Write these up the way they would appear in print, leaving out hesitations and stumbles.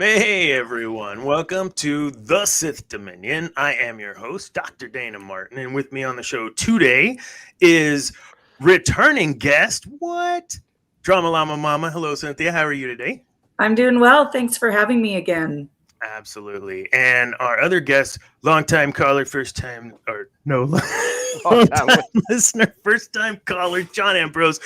Hey everyone, welcome to the Sith Dominion. I am your host, Dr. Dana Martin, and with me on the show today is returning guest, Drama Llama Mama. Hello, Cynthia. How are you today? I'm doing well. Thanks for having me again. Absolutely. And our other guest, longtime caller, first time, or no, Long long time time listener, first time caller, John Ambrose,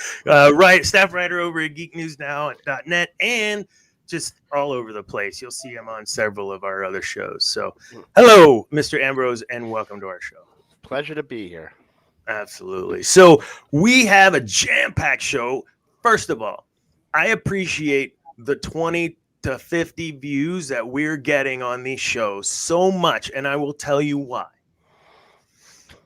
staff writer over at geeknewsnow.net, and just all over the place. You'll see him on several of our other shows. So, hello, Mr. Ambrose, and welcome to our show. Pleasure to be here. Absolutely. So, we have a jam packed show. First of all, I appreciate the 20 to 50 views that we're getting on these shows so much, and I will tell you why.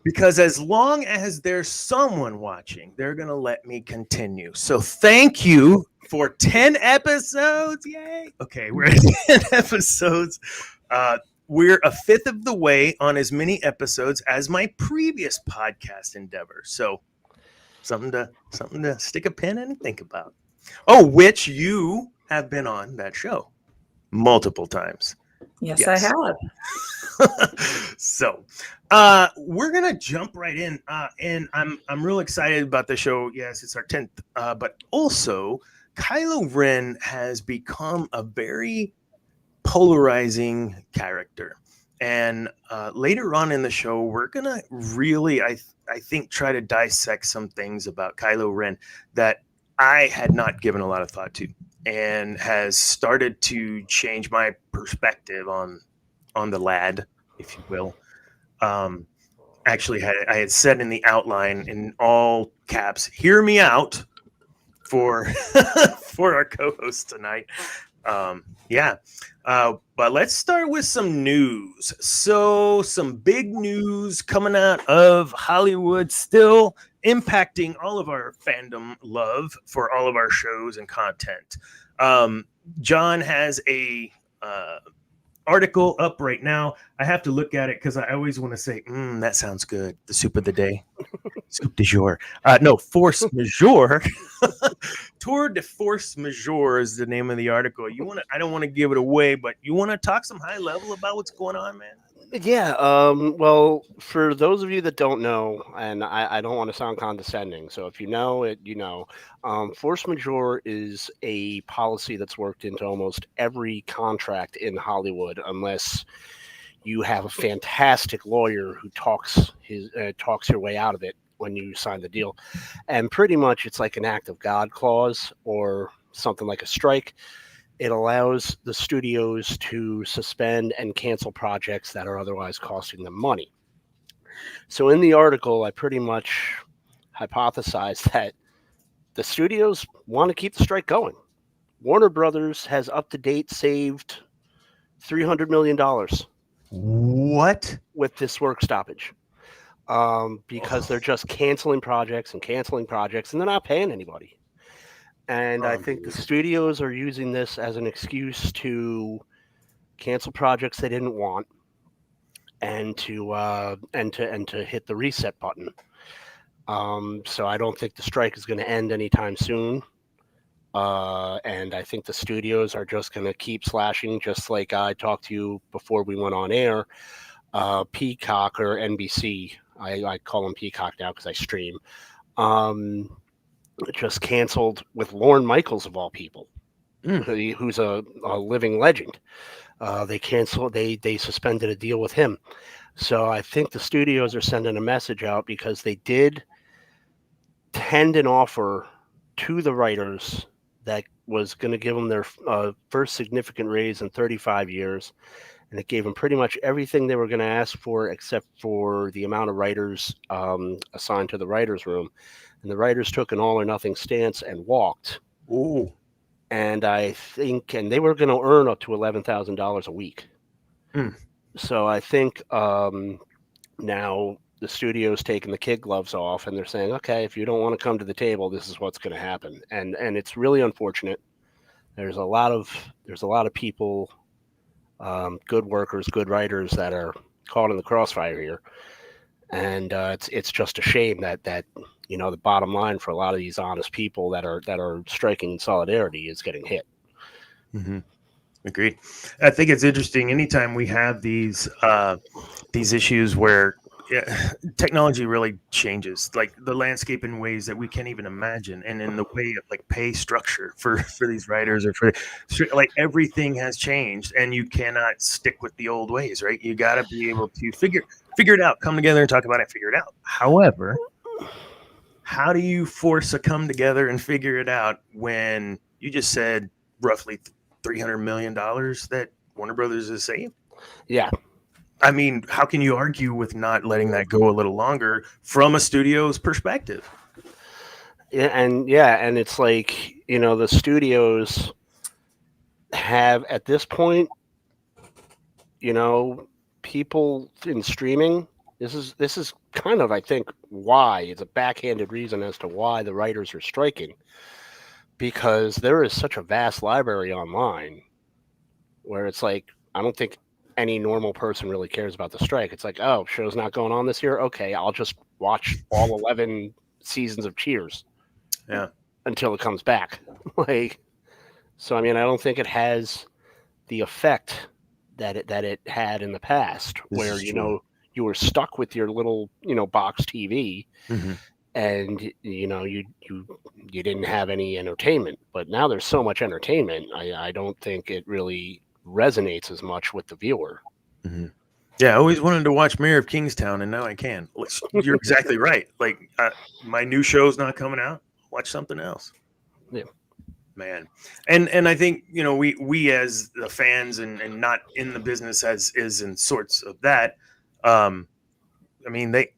Because as long as there's someone watching, they're going to let me continue. So thank you for 10 episodes. Yay. Okay, we're at 10 episodes. We're a fifth of the way on as many episodes as my previous podcast endeavor. So something to stick a pin in and think about. Oh, which you have been on that show multiple times. Yes. I have. So we're gonna jump right in, and I'm real excited about the show. Yes, it's our 10th, but also Kylo Ren has become a very polarizing character, and later on in the show we're gonna really I think try to dissect some things about Kylo Ren that I had not given a lot of thought to, and has started to change my perspective on the lad, if you will. Actually, I had said in the outline in all caps, "Hear me out," for for our co-host tonight. Yeah, but let's start with some news. So, some big news coming out of Hollywood, still impacting all of our fandom love for all of our shows and content. John has a article up right now. I have to look at it because I always want to say, that sounds good. The soup of the day. Soup du jour. No, force majeure. Tour de force majeure is the name of the article. I don't want to give it away, but you want to talk some high level about what's going on, man? Yeah. Well, for those of you that don't know, and I don't want to sound condescending, so if you know it, you know, force majeure is a policy that's worked into almost every contract in Hollywood, unless you have a fantastic lawyer who talks your way out of it when you sign the deal. And pretty much it's like an act of God clause or something like a strike. It allows the studios to suspend and cancel projects that are otherwise costing them money. So in the article, I pretty much hypothesized that the studios want to keep the strike going. Warner Brothers has up to date saved $300 million. What? With this work stoppage. Because they're just canceling projects, and they're not paying anybody. And I think the studios are using this as an excuse to cancel projects they didn't want, and to hit the reset button. So I don't think the strike is going to end anytime soon. And I think the studios are just going to keep slashing, just like I talked to you before we went on air. Peacock or NBC, I call them Peacock now because I stream, just canceled with Lorne Michaels of all people, who's a living legend. They suspended a deal with him. So I think the studios are sending a message out because they did tend an offer to the writers that was going to give them their first significant raise in 35 years. And it gave them pretty much everything they were going to ask for, except for the amount of writers assigned to the writers' room. And the writers took an all or nothing stance and walked. Ooh. And I think, and they were going to earn up to $11,000 a week. So I think now the studio's taking the kid gloves off, and they're saying, okay, if you don't want to come to the table, this is what's going to happen. And it's really unfortunate. There's a lot of people, good workers, good writers that are caught in the crossfire here, and it's just a shame that the bottom line for a lot of these honest people that are striking in solidarity is getting hit. Mm-hmm. Agreed. I think it's interesting. Anytime we have these issues where technology really changes, like the landscape in ways that we can't even imagine, and in the way of like pay structure for these writers, or for like everything has changed, and you cannot stick with the old ways, right? You got to be able to figure it out, come together and talk about it, figure it out. However, how do you force a come together and figure it out when you just said roughly $300 million that Warner Brothers is saved? Yeah. I mean, how can you argue with not letting that go a little longer from a studio's perspective? And it's like, the studios have at this point, people in streaming. This is kind of, I think, why it's a backhanded reason as to why the writers are striking, because there is such a vast library online where it's like, I don't think any normal person really cares about the strike. It's like, oh, show's not going on this year. Okay, I'll just watch all 11 seasons of Cheers. Yeah. Until it comes back. So I mean, I don't think it has the effect that it had in the past, where you were stuck with your little box TV, and you didn't have any entertainment. But now there's so much entertainment. I don't think it really resonates as much with the viewer. Mm-hmm. Yeah, I always wanted to watch Mayor of Kingstown, and now I can. You're exactly right. Like, my new show's not coming out. Watch something else. Yeah, man. And I think we as the fans and not in the business as is in sorts of that. I mean they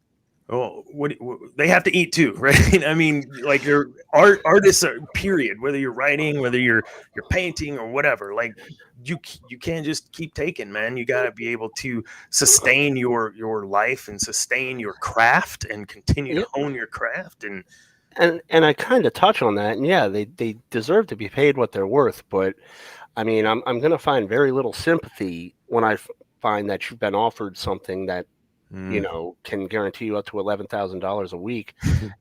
have to eat too, right? I mean, like your artists, period. Whether you're writing, whether you're painting or whatever, like you can't just keep taking, man. You got to be able to sustain your life and sustain your craft and continue to hone your craft. And I kind of touch on that, and yeah, they deserve to be paid what they're worth. But I mean, I'm going to find very little sympathy when I find that you've been offered something that can guarantee you up to $11,000 a week,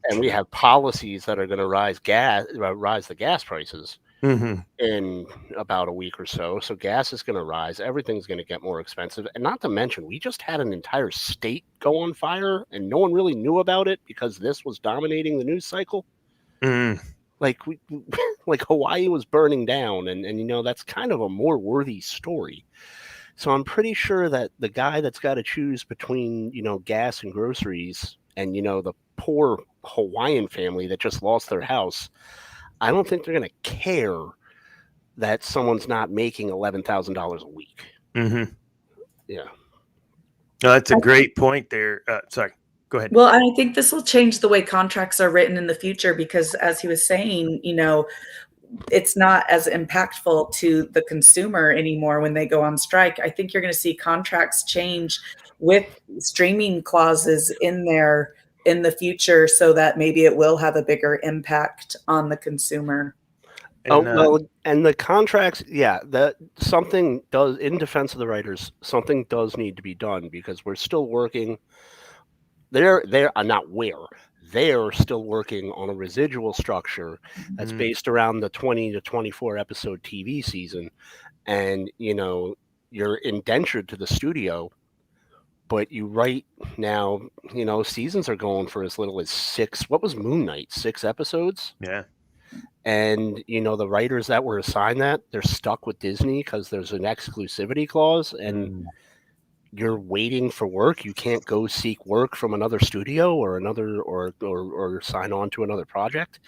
and we have policies that are going to rise the gas prices in about a week or so. So gas is going to rise. Everything's going to get more expensive, and not to mention, we just had an entire state go on fire, and no one really knew about it because this was dominating the news cycle. Like like Hawaii was burning down, and that's kind of a more worthy story. So I'm pretty sure that the guy that's got to choose between, gas and groceries and, the poor Hawaiian family that just lost their house, I don't think they're going to care that someone's not making $11,000 a week. Yeah. No, that's a great point there. Sorry, go ahead. Well, I think this will change the way contracts are written in the future because, as he was saying, it's not as impactful to the consumer anymore when they go on strike. I think you're going to see contracts change with streaming clauses in there in the future so that maybe it will have a bigger impact on the consumer. And the contracts, that something does, in defense of the writers, something does need to be done because we're still working. They're still working on a residual structure that's based around the 20 to 24 episode TV season. And, you're indentured to the studio, but you write now, seasons are going for as little as 6. What was Moon Knight? 6 episodes? Yeah. And, the writers that were assigned that, they're stuck with Disney because there's an exclusivity clause, and you're waiting for work. You can't go seek work from another studio or another or sign on to another project.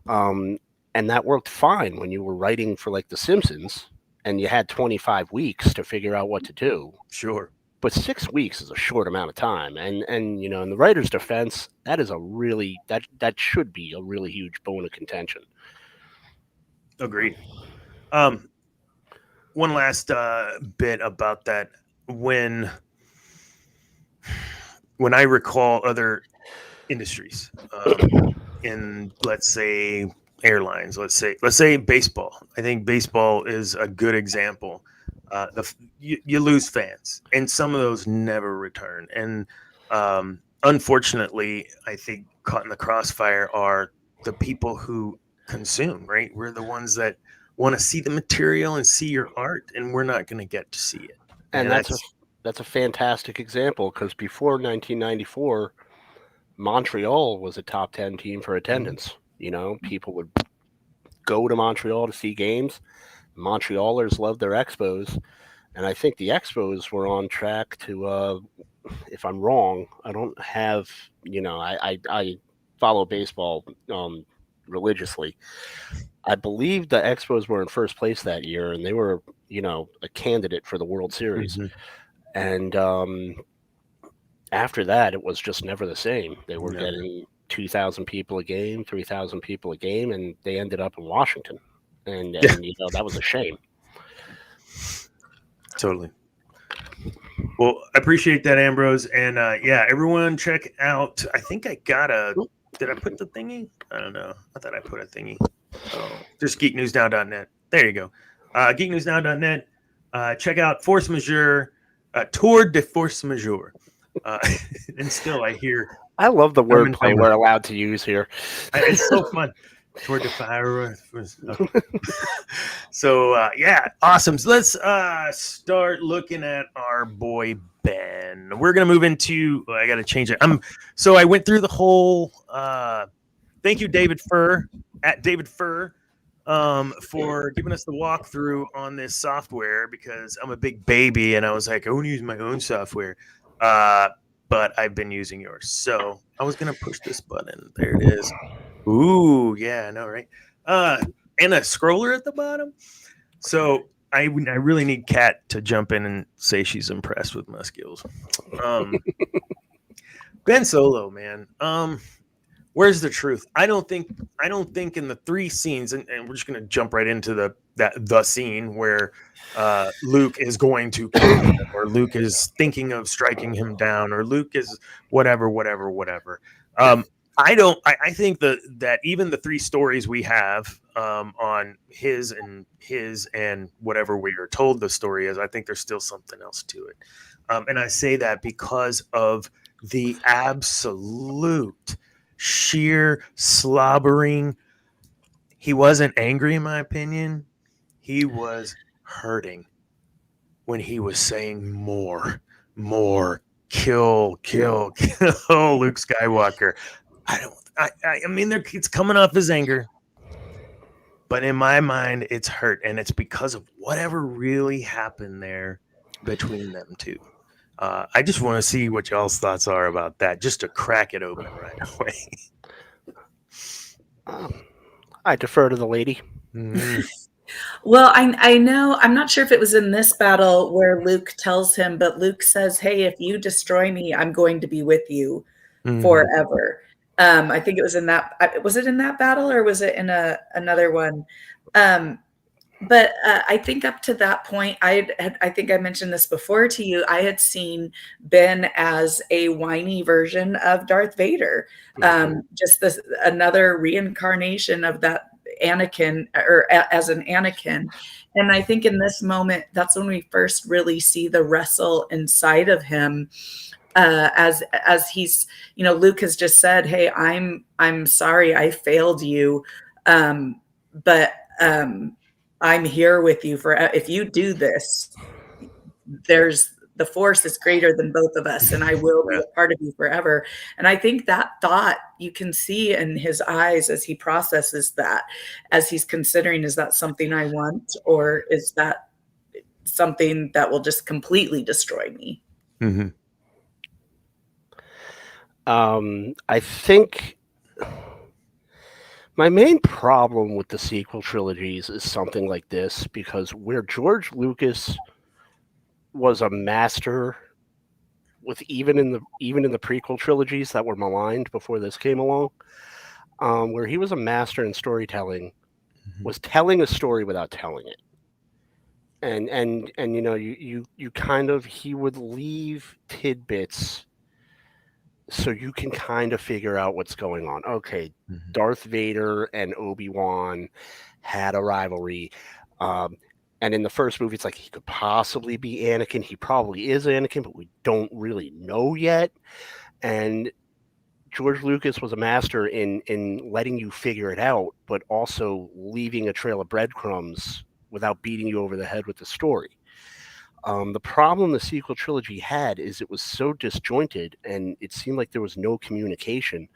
And that worked fine when you were writing for like The Simpsons and you had 25 weeks to figure out what to do. Sure. But 6 weeks is a short amount of time. And in the writer's defense, that is that should be a really huge bone of contention. Agreed. One last bit about that. When I recall other industries, in let's say airlines, let's say baseball. I think baseball is a good example. You lose fans, and some of those never return. And unfortunately, I think caught in the crossfire are the people who consume. Right, we're the ones that want to see the material and see your art, and we're not going to get to see it. And that's a fantastic example, because before 1994, Montreal was a top 10 team for attendance. You know, people would go to Montreal to see games. Montrealers loved their Expos, and I think the Expos were on track to, if I'm wrong, I don't have, I follow baseball religiously. I believe the Expos were in first place that year, and they were, a candidate for the World Series. Mm-hmm. And after that, it was just never the same. They were getting 2,000 people a game, 3,000 people a game, and they ended up in Washington. And that was a shame. Totally. Well, I appreciate that, Ambrose. And everyone check out. I think I got did I put the thingy? I don't know. I thought I put a thingy. Oh, just geeknewsnow.net. There you go. Geeknewsnow.net. Check out Force Majeure, Tour de Force Majeure. And still, I hear. I love the wordplay we're allowed to use here. It's so fun. Tour de Fire. So, awesome. So let's start looking at our boy Ben. We're going to move into. I got to change it. So I went through the whole. Thank you, David Furr, at David Furr, for giving us the walkthrough on this software, because I'm a big baby and I was like, I want to use my own software. But I've been using yours. So I was going to push this button. There it is. Ooh, yeah, I know, right? And a scroller at the bottom. So I really need Kat to jump in and say she's impressed with my skills. Ben Solo, man. Where's the truth? I don't think in the three scenes, and we're just gonna jump right into the scene where Luke is going to kill him, or Luke is thinking of striking him down, or Luke is whatever. I think that even the three stories we have on his and whatever we are told the story is, I think there's still something else to it. And I say that because of the absolute sheer slobbering. He wasn't angry, in my opinion. He was hurting when he was saying more, kill, Luke Skywalker. I mean, it's coming off his anger, but in my mind, it's hurt, and it's because of whatever really happened there between them two. I just want to see what y'all's thoughts are about that, just to crack it open right away. I defer to the lady. Mm-hmm. Well, I know, I'm not sure if it was in this battle where Luke tells him, but Luke says, hey, if you destroy me, I'm going to be with you forever. I think it was in that, was it in that battle, or was it in another one? But I think up to that point, I think I mentioned this before to you, I had seen Ben as a whiny version of Darth Vader, just another reincarnation of that Anakin, or as an Anakin. And I think in this moment, that's when we first really see the wrestle inside of him. As he's, Luke has just said, hey, I'm sorry, I failed you. But I'm here with you if you do this, the force is greater than both of us, and I will be a part of you forever. And I think that thought you can see in his eyes as he processes that, as he's considering, is that something I want, or is that something that will just completely destroy me? Mm-hmm. I think my main problem with the sequel trilogies is something like this, because where George Lucas was a master with even in the prequel trilogies that were maligned before this came along, where he was a master in storytelling, was telling a story without telling it. And you kind of, he would leave tidbits so you can kind of figure out what's going on. Okay, Darth Vader and Obi-Wan had a rivalry. And in the first movie, it's like he could possibly be Anakin. He probably is Anakin, but we don't really know yet. And George Lucas was a master in letting you figure it out, but also leaving a trail of breadcrumbs without beating you over the head with the story. The problem the sequel trilogy had is it was so disjointed, and it seemed like there was no communication.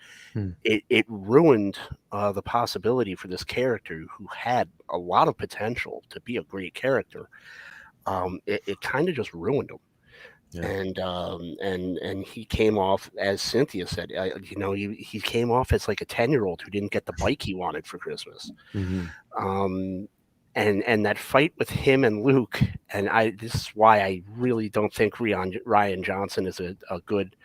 It ruined the possibility for this character who had a lot of potential to be a great character. It kind of just ruined him. Yeah. And he came off, as Cynthia said, he came off as like a 10-year-old who didn't get the bike he wanted for Christmas. And that fight with him and Luke, this is why I really don't think Rian Johnson is a good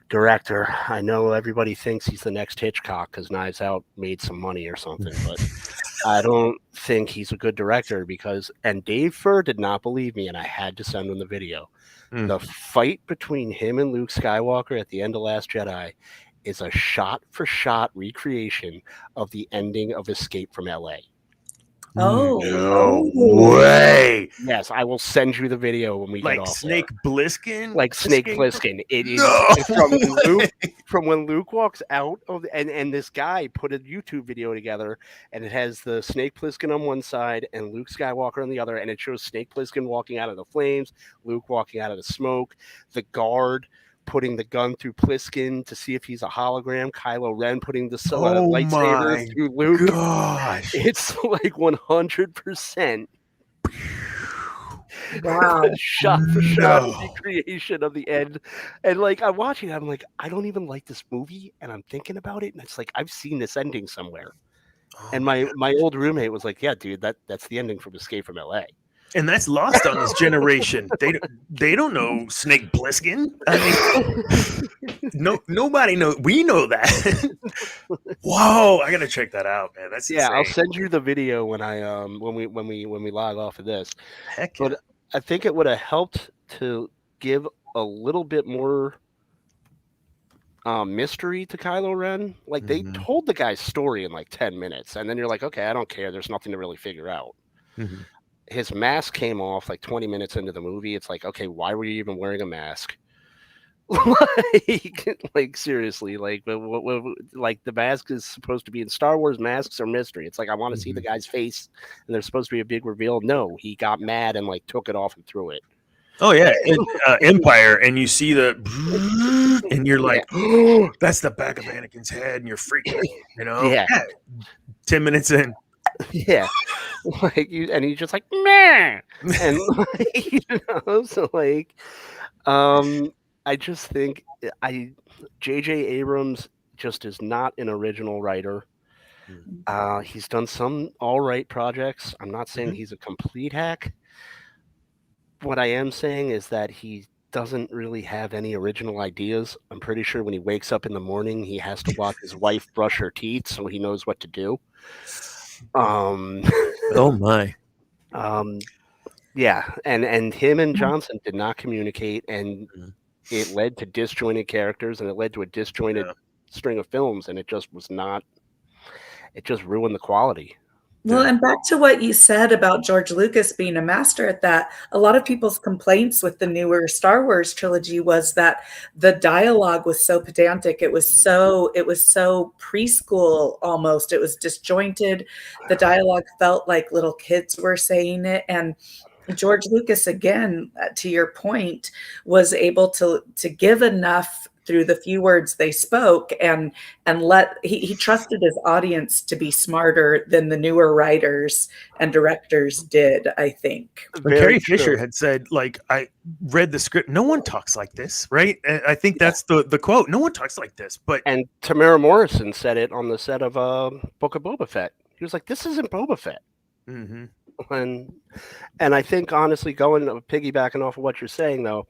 director. I know everybody thinks he's the next Hitchcock because Knives Out made some money or something, but I don't think he's a good director and Dave Furr did not believe me, and I had to send him the video. The fight between him and Luke Skywalker at the end of Last Jedi is a shot-for-shot recreation of the ending of Escape from L.A. Oh, no way! Yes, I will send you the video when we get off. Snake Plissken? Like Snake Plissken. It is from when Luke walks out of and this guy put a YouTube video together, and it has the Snake Plissken on one side and Luke Skywalker on the other, and it shows Snake Plissken walking out of the flames, Luke walking out of the smoke, the guard putting the gun through Pliskin to see if he's a hologram, Kylo Ren putting the lightsaber through Luke. Gosh. It's like 100%. Wow. Shot for shot recreation of the end. And like I'm watching it, I'm like, I don't even like this movie, and I'm thinking about it, and it's like I've seen this ending somewhere. And my old roommate was like, yeah, dude, that's the ending from Escape from LA. And that's lost on this generation. They don't know Snake Plissken. I mean, nobody knows. We know that. Whoa, I gotta check that out, man. That's insane. I'll send you the video when we log off of this. Heck yeah. But I think it would have helped to give a little bit more mystery to Kylo Ren. Like they told the guy's story in like 10 minutes, and then you're like, okay, I don't care. There's nothing to really figure out. His mask came off like 20 minutes into the movie. It's like, okay, why were you even wearing a mask? like seriously, like the mask is supposed to be in Star Wars. Masks are mystery. It's like I want to see the guy's face, and there's supposed to be a big reveal. No, he got mad and like took it off and threw it. Oh yeah, Empire, and you see and you're like, oh, that's the back of Anakin's head, and you're freaking, Yeah. 10 minutes in. Yeah, like you, and he's just like, meh, and like, so like, I just think J.J. Abrams just is not an original writer. He's done some all right projects. I'm not saying he's a complete hack. What I am saying is that he doesn't really have any original ideas. I'm pretty sure when he wakes up in the morning, he has to watch his wife brush her teeth so he knows what to do. Oh my. Yeah, and him and Johnson did not communicate, and it led to disjointed characters, and it led to a disjointed string of films, and it just was not. It just ruined the quality. Well, and back to what you said about George Lucas being a master at that, a lot of people's complaints with the newer Star Wars trilogy was that the dialogue was so pedantic. It was so preschool almost. It was disjointed. The dialogue felt like little kids were saying it. And George Lucas, again, to your point, was able to give enough through the few words they spoke, and he trusted his audience to be smarter than the newer writers and directors did, I think. Carrie Fisher had said, like, I read the script, no one talks like this, right? And I think that's the quote. No one talks like this. And Tamara Morrison said it on the set of Book of Boba Fett. He was like, this isn't Boba Fett. And I think, honestly, piggybacking off of what you're saying, though,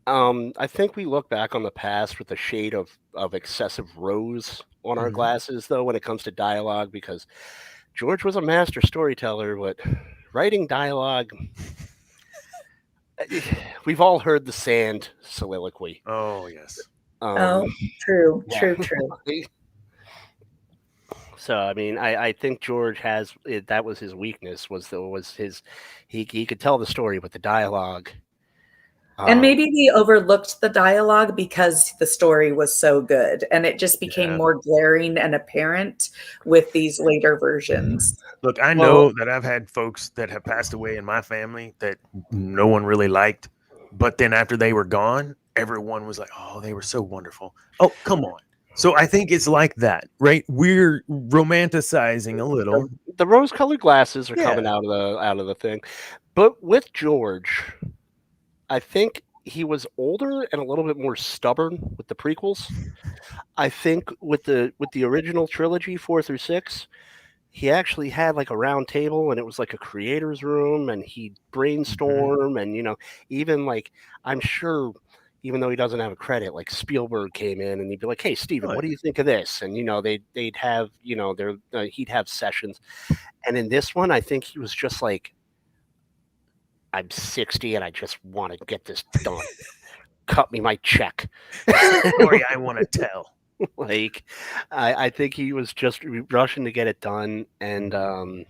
I think we look back on the past with a shade of excessive rose on our glasses, though, when it comes to dialogue, because George was a master storyteller, but writing dialogue, we've all heard the sand soliloquy. Oh, yes. True. So, I mean, I think George that was his weakness, he could tell the story, but the dialogue, And maybe we overlooked the dialogue because the story was so good, and it just became more glaring and apparent with these later versions. Look, I know that I've had folks that have passed away in my family that no one really liked, but then after they were gone, everyone was like, "Oh, they were so wonderful." Oh, come on. So I think it's like that, right? We're romanticizing a little. The rose-colored glasses are coming out of the thing, but with George, I think he was older and a little bit more stubborn with the prequels. I think with the original trilogy 4 through 6, he actually had like a round table and it was like a creator's room and he'd brainstorm and even like I'm sure even though he doesn't have a credit, like Spielberg came in and he'd be like, "Hey Steven, what do you think of this?" And they'd have he'd have sessions. And in this one, I think he was just like, "I'm 60 and I just want to get this done. Cut me my check." Story I want to tell. Like, I think he was just rushing to get it done, and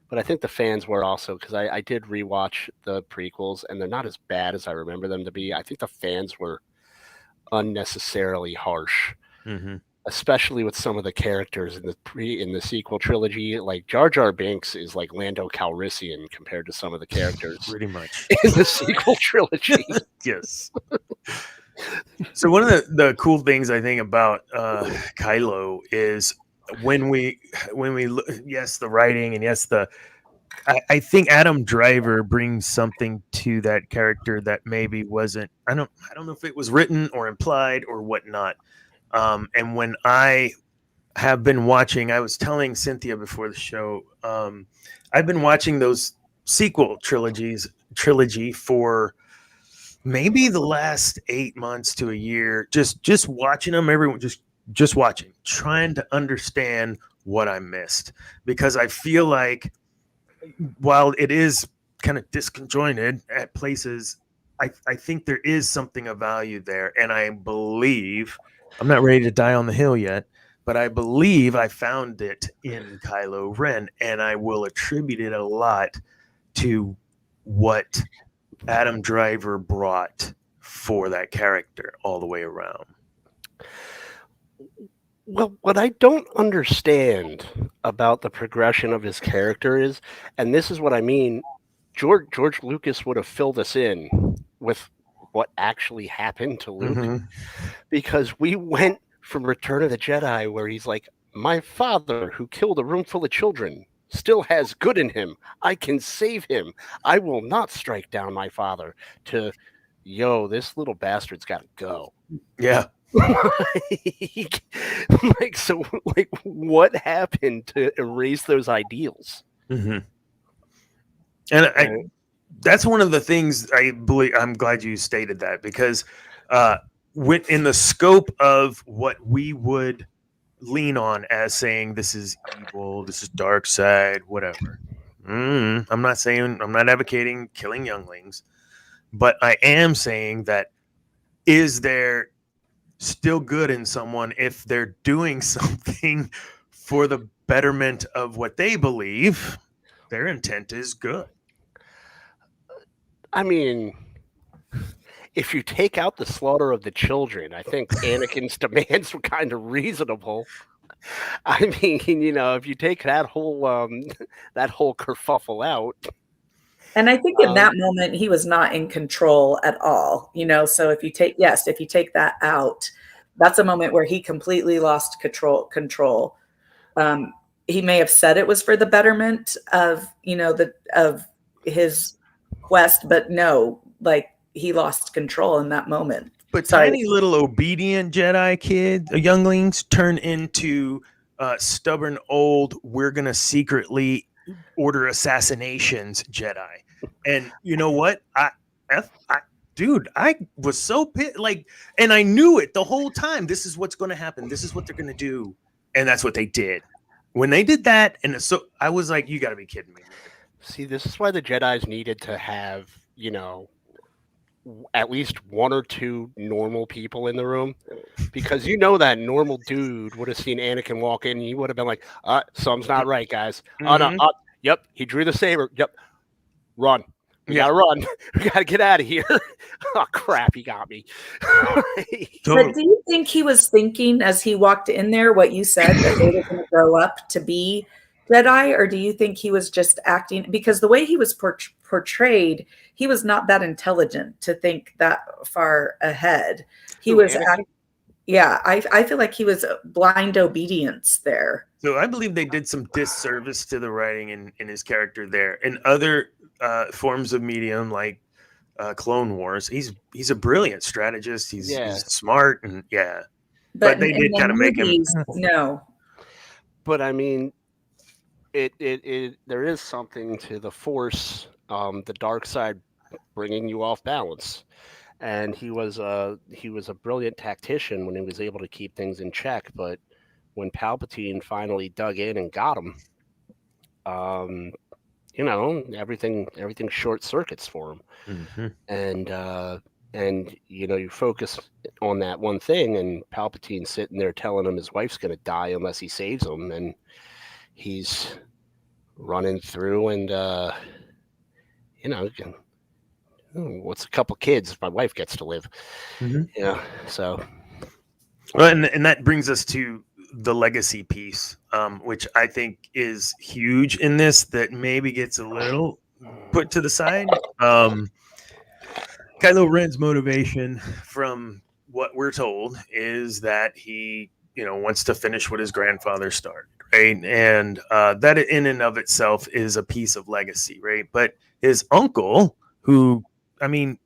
but I think the fans were also, because I did rewatch the prequels, and they're not as bad as I remember them to be. I think the fans were unnecessarily harsh, especially with some of the characters in the sequel trilogy. Like Jar Jar Binks is like Lando Calrissian compared to some of the characters pretty much in the sequel trilogy. Yes. So one of the cool things I think about Kylo is when we look, yes, the writing, and yes, I think Adam Driver brings something to that character that maybe wasn't. I don't know if it was written or implied or whatnot. And when I have been watching, I was telling Cynthia before the show, I've been watching those sequel trilogy for maybe the last 8 months to a year, just watching them, everyone just watching, trying to understand what I missed, because I feel like while it is kind of disconjointed at places, I think there is something of value there. And I believe, I'm not ready to die on the hill yet, but I believe I found it in Kylo Ren, and I will attribute it a lot to what Adam Driver brought for that character all the way around. Well, what I don't understand about the progression of his character is, and this is what I mean, George Lucas would have filled us in with what actually happened to Luke, because we went from Return of the Jedi, where he's like, "My father, who killed a room full of children, still has good in him. I can save him. I will not strike down my father," to, "Yo, this little bastard's got to go." Yeah. So what happened to erase those ideals? And that's one of the things I believe. I'm glad you stated that, because in the scope of what we would lean on as saying this is evil, this is dark side, whatever. I'm not advocating killing younglings, but I am saying that, is there still good in someone if they're doing something for the betterment of what they believe their intent is good? I mean, if you take out the slaughter of the children, I think Anakin's demands were kind of reasonable. I mean, if you take that whole kerfuffle out. And I think in that moment he was not in control at all, so if you take that out, that's a moment where he completely lost control. He may have said it was for the betterment of, of his quest, but no, like, he lost control in that moment. But tiny little obedient Jedi younglings turn into stubborn old, we're going to secretly order assassinations Jedi. And you know what? I was so pissed. And I knew it the whole time. This is what's going to happen. This is what they're going to do. And that's what they did. When they did that, and so I was like, you got to be kidding me. See, this is why the Jedis needed to have, at least one or two normal people in the room, because that normal dude would have seen Anakin walk in and he would have been like, something's not right, guys. Oh, no, yep, he drew the saber. Yep, run. We gotta run. We gotta get out of here. Oh crap! He got me. But do you think he was thinking as he walked in there what you said, that they were going to grow up to be Jedi, or do you think he was just acting? Because the way he was portrayed, he was not that intelligent to think that far ahead. He was yeah, I feel like he was blind obedience there. So I believe they did some disservice to the writing in his character there. In other forms of medium, like Clone Wars, he's a brilliant strategist. He's smart, and but they did kind of make him. No, but I mean, it there is something to the Force, the dark side, bringing you off balance. And he was a brilliant tactician when he was able to keep things in check. But when Palpatine finally dug in and got him, you know, everything short circuits for him. Mm-hmm. And you know, you focus on that one thing, and Palpatine's sitting there telling him his wife's going to die unless he saves him, and he's running through, and you know. What's a couple kids if my wife gets to live? Mm-hmm. Yeah, so. Well, and that brings us to the legacy piece, which I think is huge in this, that maybe gets a little put to the side. Kylo Ren's motivation, from what we're told, is that he, you know, wants to finish what his grandfather started, right? And that in and of itself is a piece of legacy, right? But his uncle, who, I mean,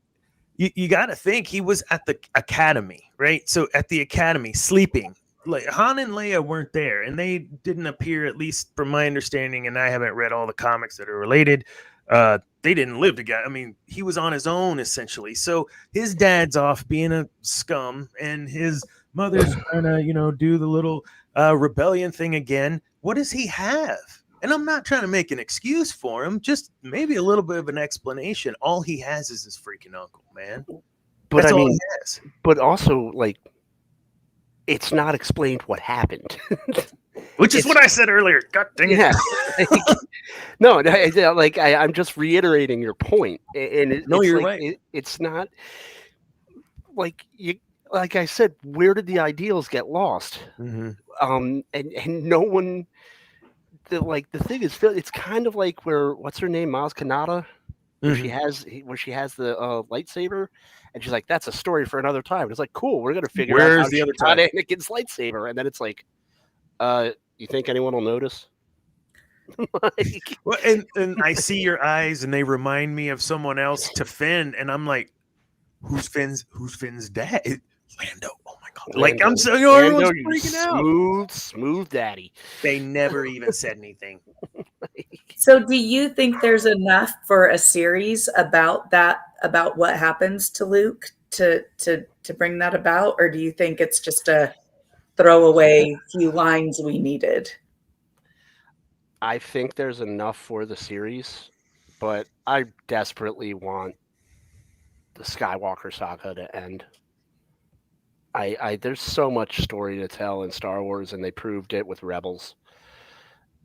you got to think he was at the academy, right? So at the academy, sleeping. Like Han and Leia weren't there, and they didn't appear, at least from my understanding, and I haven't read all the comics that are related. They didn't live together. I mean, he was on his own, essentially. So his dad's off being a scum, and his mother's trying to, you know, do the little rebellion thing again. What does he have? And I'm not trying to make an excuse for him, just maybe a little bit of an explanation. All he has is his freaking uncle, man. But that's all he has. But also, like, it's not explained what happened. Which is what I said earlier. God dang it. Yeah. No, like, I'm just reiterating your point. And you're like, right. It's not like like I said, where did the ideals get lost? Mm-hmm. And no one. The thing is, it's kind of like what's her name, Maz Kanata, where she has the lightsaber, and she's like, that's a story for another time. And it's like, cool, we're gonna figure out how she got Anakin's lightsaber, and then it's like, you think anyone will notice? Like, well, and I see your eyes, and they remind me of someone else, to Finn, and I'm like, who's Finn's dad? Lando. Oh my god! Lando. Like, I'm so, you know, everyone's freaking out. Smooth daddy. They never even said anything. So, do you think there's enough for a series about that, about what happens to Luke, to bring that about, or do you think it's just a throwaway few lines we needed? I think there's enough for the series, but I desperately want the Skywalker saga to end. There's so much story to tell in Star Wars, and they proved it with Rebels.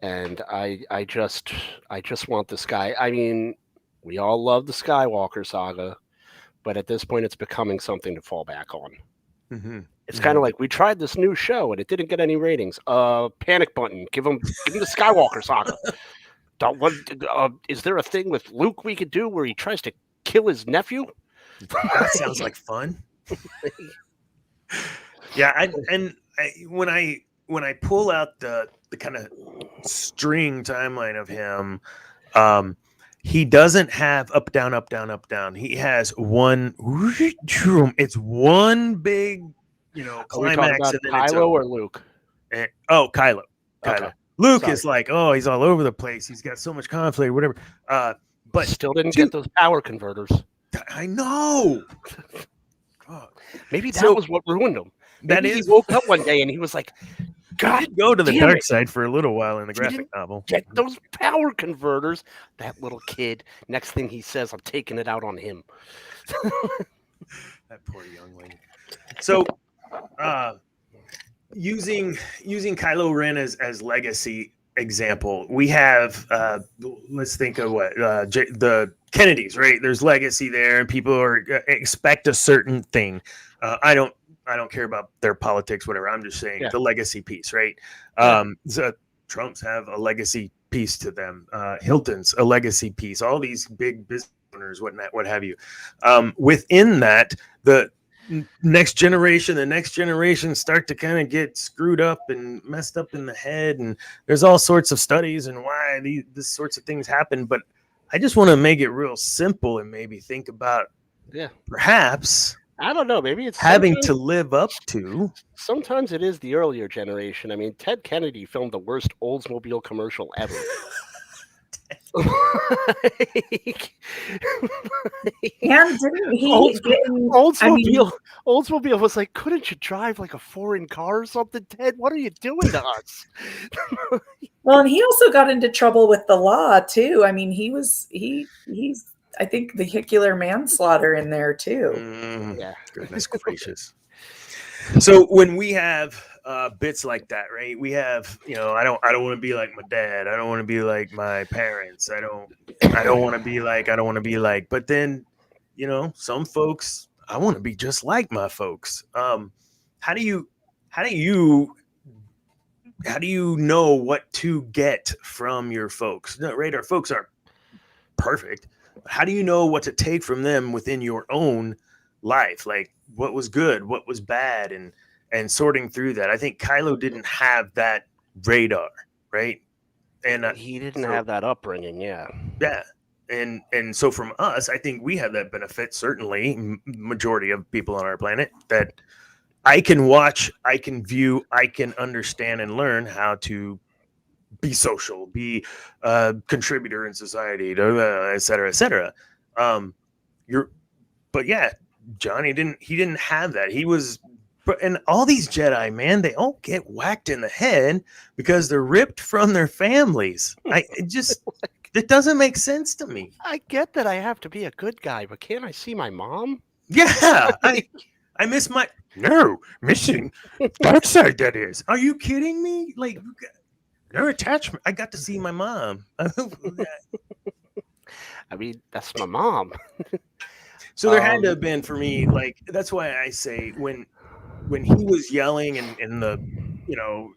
And I just want the Sky. I mean, we all love the Skywalker saga, but at this point, it's becoming something to fall back on. Mm-hmm. It's kind of like, we tried this new show and it didn't get any ratings. Panic button. Give him the Skywalker saga. Is there a thing with Luke we could do where he tries to kill his nephew? That sounds like fun. Yeah, when I pull out the kind of string timeline of him, he doesn't have up, down, up, down, up, down. He has one. It's one big, you know, climax. And then Kylo or Luke? Kylo. Okay. Luke is like, he's all over the place. He's got so much conflict, whatever. But still didn't get those power converters. I know. Maybe that was what ruined him. Maybe he woke up one day and he was like, God, go to the dark side for a little while in the graphic novel. Get those power converters. That little kid. Next thing he says, I'm taking it out on him. That poor youngling. So, using Kylo Ren as legacy example, we have let's think of the Kennedys, right? There's legacy there, and people expect a certain thing. I don't care about their politics, whatever. I'm just saying the legacy piece, right? So Trumps have a legacy piece to them. Hilton's a legacy piece. All these big business owners, what have you. Within that, the next generation start to kind of get screwed up and messed up in the head, and there's all sorts of studies and why these sorts of things happen. But I just want to make it real simple and maybe think about perhaps I don't know, maybe it's having to live up to. Sometimes it is the earlier generation. I mean, Ted Kennedy filmed the worst Oldsmobile commercial ever. And didn't he Oldsmobile was like, couldn't you drive like a foreign car or something, Ted? What are you doing to us? Well, and he also got into trouble with the law too. I mean, he's I think vehicular manslaughter in there too. Yeah, goodness gracious. So when we have bits like that, right? We have, I don't want to be like my dad. I don't want to be like my parents. I don't want to be like. But then, some folks, I want to be just like my folks. How do you know what to get from your folks? No, right? Our folks aren't perfect. How do you know what to take from them within your own life? Like what was good, what was bad, and sorting through that. I think Kylo didn't have that radar, right? And he didn't have that upbringing. Yeah. And so from us, I think we have that benefit. Certainly, majority of people on our planet, that I can watch, I can view, I can understand and learn how to be social, be a contributor in society, et cetera, et cetera. But yeah, Johnny didn't have that. And all these Jedi, man, they all get whacked in the head because they're ripped from their families. It doesn't make sense to me. I get that I have to be a good guy, but can't I see my mom? Yeah, I miss missing dark side. That is. Are you kidding me? Like, their attachment. I got to see my mom. I mean, that's my mom. So there had to have been for me, like, that's why I say when he was yelling and the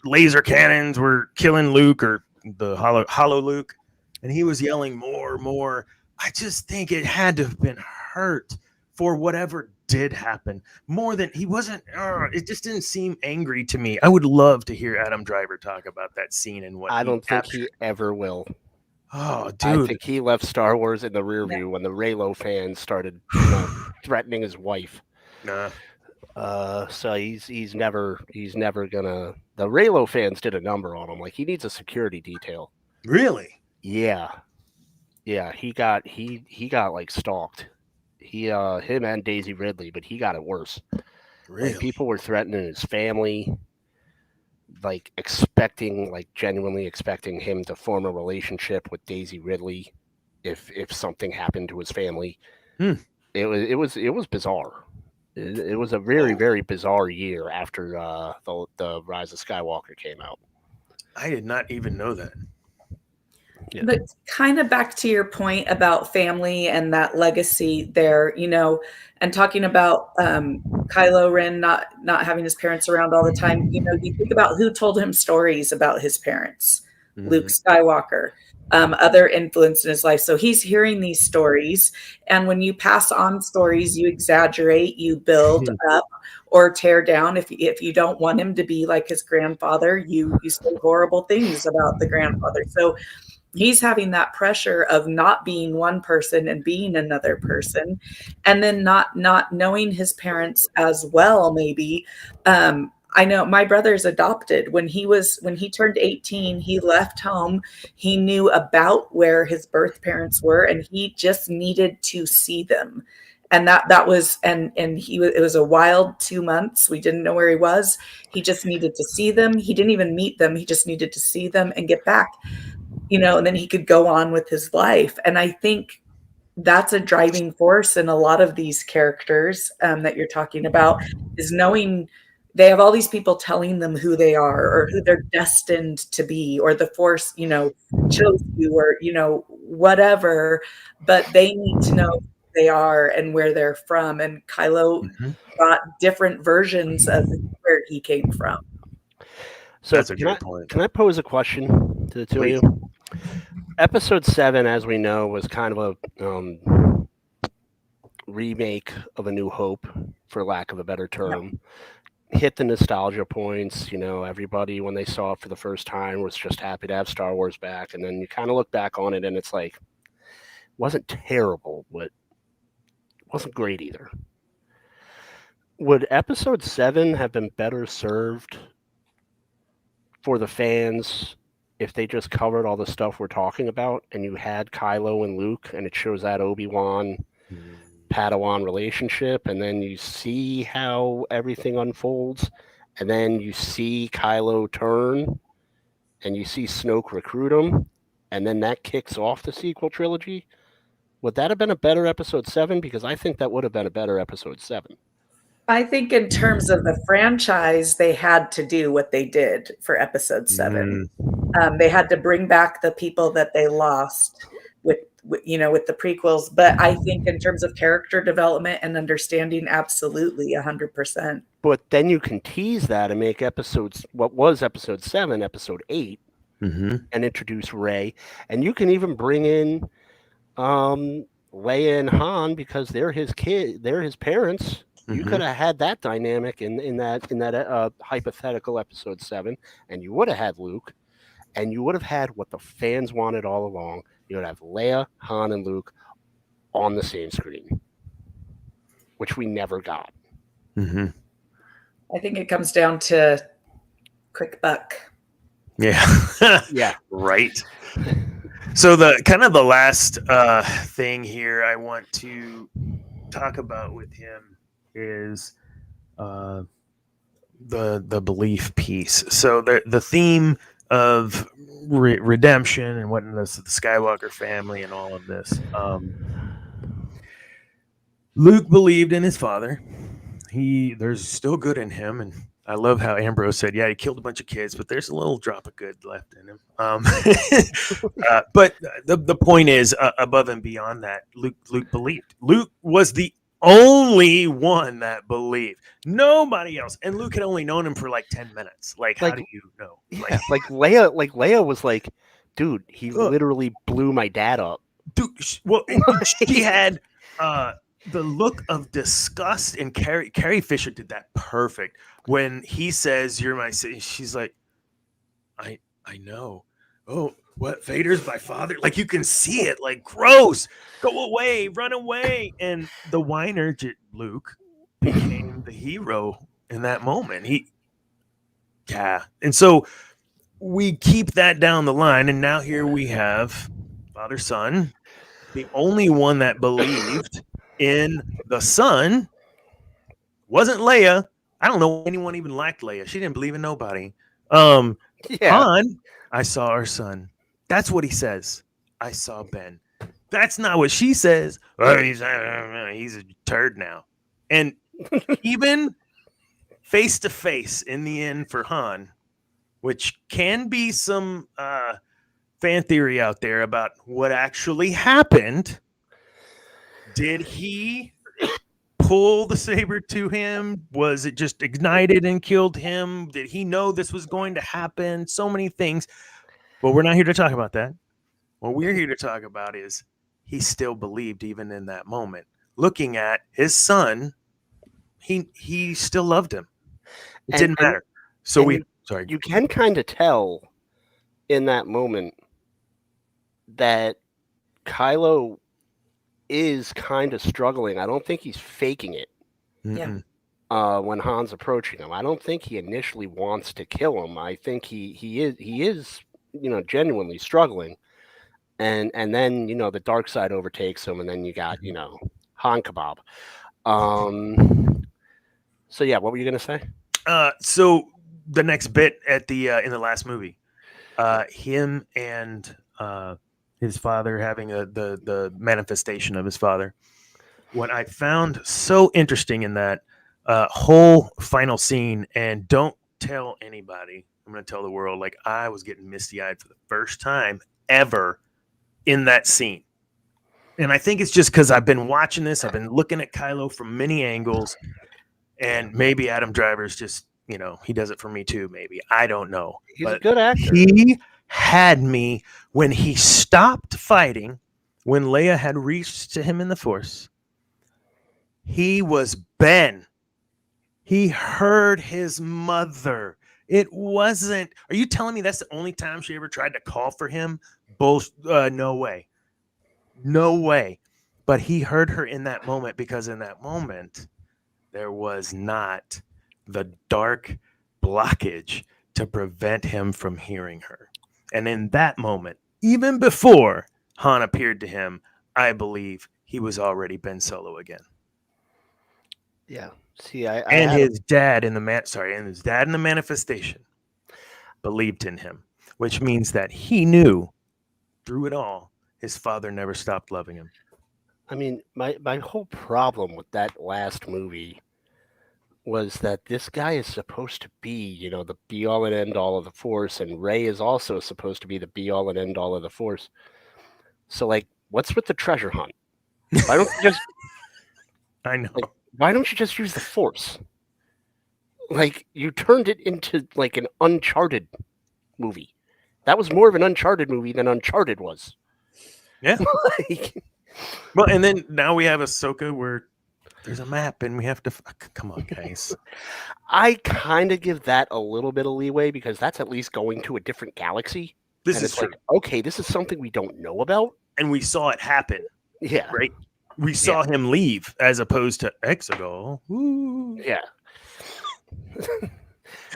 laser cannons were killing Luke, or the hollow Luke, and he was yelling more, I just think it had to have been hurt for whatever did happen, more than he wasn't. It just didn't seem angry to me. I would love to hear Adam Driver talk about that scene and what I don't think he ever will. Oh, dude! I think he left Star Wars in the rear view when the Reylo fans started threatening his wife. Nah. So he's never gonna. The Reylo fans did a number on him. Like, he needs a security detail. Really? Yeah. He got like stalked. Him and Daisy Ridley, but he got it worse. Really? Like, people were threatening his family, like genuinely expecting him to form a relationship with Daisy Ridley if something happened to his family. It was bizarre. It was a very, very bizarre year after the Rise of Skywalker came out. I did not even know that. Yeah. But kind of back to your point about family and that legacy there, and talking about Kylo Ren not having his parents around all the time. You think about who told him stories about his parents. Luke Skywalker, other influence in his life. So he's hearing these stories, and when you pass on stories, you exaggerate, you build up or tear down. If you don't want him to be like his grandfather, you say horrible things about the grandfather. So he's having that pressure of not being one person and being another person, and then not knowing his parents as well. Maybe I know my brother's adopted. When he turned 18, he left home. He knew about where his birth parents were, and he just needed to see them. And that was, and it was a wild 2 months. We didn't know where he was. He just needed to see them. He didn't even meet them. He just needed to see them and get back, and then he could go on with his life. And I think that's a driving force in a lot of these characters that you're talking about, is knowing they have all these people telling them who they are or who they're destined to be, or the Force, chose you, or, whatever, but they need to know who they are and where they're from. And Kylo Mhm. got different versions of where he came from. So That's a great point. can I pose a question to the two Please. of you? Episode 7, as we know, was kind of a remake of A New Hope, for lack of a better term. Hit the nostalgia points. Everybody, when they saw it for the first time, was just happy to have Star Wars back. And then you kind of look back on it, and it's like, wasn't terrible, but wasn't great either. Would Episode 7 have been better served for the fans if they just covered all the stuff we're talking about, and you had Kylo and Luke, and it shows that Obi-Wan Padawan relationship, and then you see how everything unfolds, and then you see Kylo turn, and you see Snoke recruit him, and then that kicks off the sequel trilogy? Would that have been a better Episode 7? Because I think that would have been a better Episode 7. I think in terms of the franchise, they had to do what they did for Episode 7. They had to bring back the people that they lost with the prequels. But I think in terms of character development and understanding, absolutely 100%. But then you can tease that and make what was Episode 7, Episode 8, and introduce Rey. And you can even bring in Leia and Han, because they're his parents. You could have had that dynamic in that hypothetical Episode 7, and you would have had Luke, and you would have had what the fans wanted all along. You would have Leia, Han, and Luke on the same screen, which we never got. I think it comes down to quick buck. Yeah. Yeah. Right. So the kind of the last thing here I want to talk about with him is the belief piece. So the theme of redemption and what the Skywalker family and all of this. Luke believed in his father. There's still good in him, and I love how Ambrose said, "Yeah, he killed a bunch of kids, but there's a little drop of good left in him." But the point is, above and beyond that, Luke believed. Luke was the only one that believed. Nobody else. And Luke had only known him for like 10 minutes. How do you know? Yeah, Leia was like, dude, he literally blew my dad up. Dude, well, she had the look of disgust, and Carrie Fisher did that perfect when he says, "You're my," she's like, I know. Oh, what? Vader's my father? Like, you can see it, like, gross, go away, run away. And the whiner Luke became the hero in that moment. And so we keep that down the line, and now here we have father son, the only one that believed in the son wasn't Leia. I don't know anyone even liked Leia. She didn't believe in nobody. Han, I saw our son. That's what he says. I saw Ben. That's not what she says. Oh, he's a turd now. And even face to face in the end for Han, which can be some fan theory out there about what actually happened. Did he pull the saber to him? Was it just ignited and killed him? Did he know this was going to happen? So many things. But we're not here to talk about that. What we're here to talk about is he still believed even in that moment. Looking at his son, he still loved him. It didn't matter. So you can kind of tell in that moment that Kylo is kind of struggling. I don't think he's faking it. Yeah. When Han's approaching him, I don't think he initially wants to kill him. I think he is genuinely struggling, and then the dark side overtakes him, and then you got Han kebab. So yeah, what were you gonna say? So the next bit at the in the last movie, him and his father having the manifestation of his father. What I found so interesting in that, whole final scene, and don't tell anybody. I'm going to tell the world, like, I was getting misty-eyed for the first time ever in that scene. And I think it's just because I've been watching this. I've been looking at Kylo from many angles, and maybe Adam Driver's just, he does it for me too, maybe. I don't know. He's but a good actor. He had me when he stopped fighting, when Leia had reached to him in the Force. He was Ben. He heard his mother. It wasn't. Are you telling me that's the only time she ever tried to call for him? No way. No way. But he heard her in that moment, because in that moment, there was not the dark blockage to prevent him from hearing her. And in that moment, even before Han appeared to him, I believe he was already Ben Solo again. Yeah. See, his dad in the manifestation believed in him, which means that he knew through it all his father never stopped loving him. I mean, my whole problem with that last movie was that this guy is supposed to be, the be all and end all of the Force, and Rey is also supposed to be the be all and end all of the Force. So, like, what's with the treasure hunt? Why don't you just? I know. Like, why don't you just use the Force? Like, you turned it into like an Uncharted movie. That was more of an Uncharted movie than Uncharted was. Yeah. Well, and then now we have Ahsoka where there's a map and we have to come on, guys. I kind of give that a little bit of leeway because that's at least going to a different galaxy. This is true. Like, okay, this is something we don't know about, and we saw it happen. Yeah, right. We saw him leave as opposed to Exegol. Ooh. Yeah.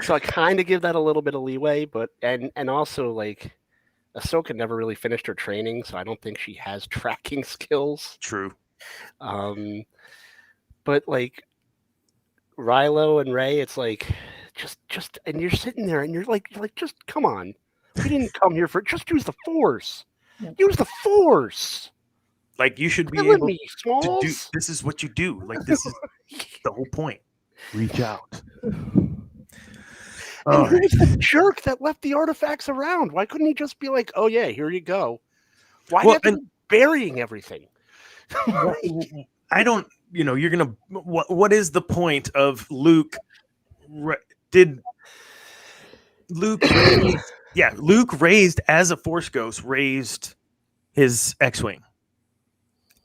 So I kind of give that a little bit of leeway, but and also, like, Ahsoka never really finished her training, so I don't think she has tracking skills. True. But like Rilo and Rey, it's like just and you're sitting there and you're like just come on. We didn't come here for it. Just use the Force. Use the Force. Like, you should be able to do. This is what you do. Like, this is the whole point. Reach out. And who's the jerk that left the artifacts around? Why couldn't he just be like, "Oh yeah, here you go"? Why have to be burying everything? I don't. You're gonna. What is the point of Luke? Did Luke? Luke raised as a Force ghost, raised his X-wing.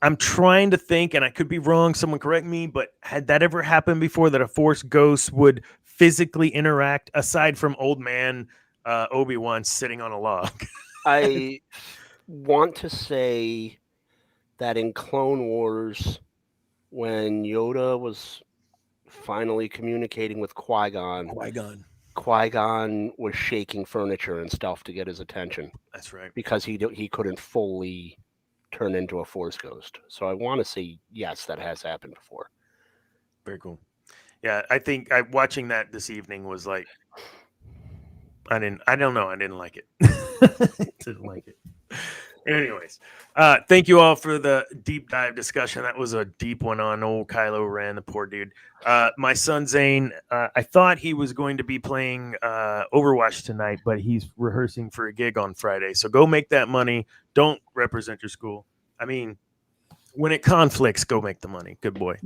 I'm trying to think, and I could be wrong. Someone correct me, but had that ever happened before, that a Force ghost would physically interact, aside from old man Obi-Wan sitting on a log? I want to say that in Clone Wars, when Yoda was finally communicating with Qui-Gon was shaking furniture and stuff to get his attention. That's right. Because he couldn't fully turn into a Force ghost. So I want to say, yes, that has happened before. Very cool. Yeah, I think watching that this evening was like, I don't know. I didn't like it. Didn't like it. Anyways, thank you all for the deep dive discussion. That was a deep one on old Kylo Ren, the poor dude. My son Zane, I thought he was going to be playing Overwatch tonight, but he's rehearsing for a gig on Friday. So go make that money. Don't represent your school. I mean, when it conflicts, go make the money. Good boy.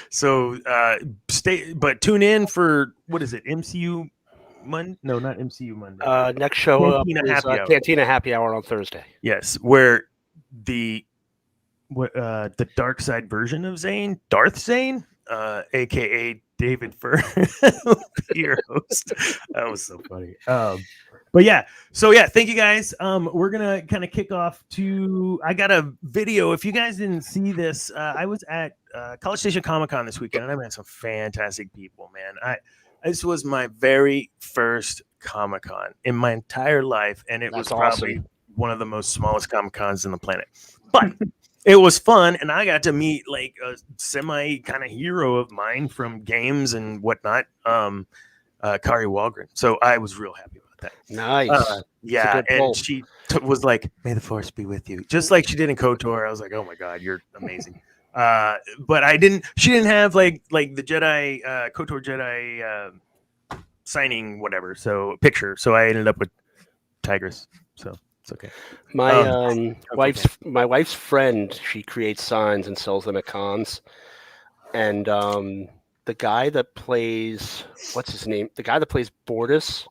So stay, but tune in for, what is it? MCU Monday? No, not MCU Monday. Next show up is Cantina Happy Hour on Thursday. Yes, where the dark side version of Zane, Darth Zane, aka David Fur, your host. That was so funny. But yeah, so yeah, thank you guys. We're gonna kind of kick off to. I got a video. If you guys didn't see this, I was at College Station Comic-Con this weekend, and I met some fantastic people, man. This was my very first Comic-Con in my entire life, and it was probably one of the most smallest Comic-Cons in the planet. But it was fun, and I got to meet like a semi kind of hero of mine from games and whatnot, Kari Walgren. So I was real happy about that. Nice. Yeah, and she was like, "May the Force be with you," just like she did in KOTOR. I was like, "Oh my God, you're amazing." But I didn't. She didn't have like the Jedi KOTOR Jedi signing whatever. So picture. So I ended up with Tigress. So it's okay. My okay. wife's friend, she creates signs and sells them at cons. And the guy that plays, what's his name? The guy that plays Bortus,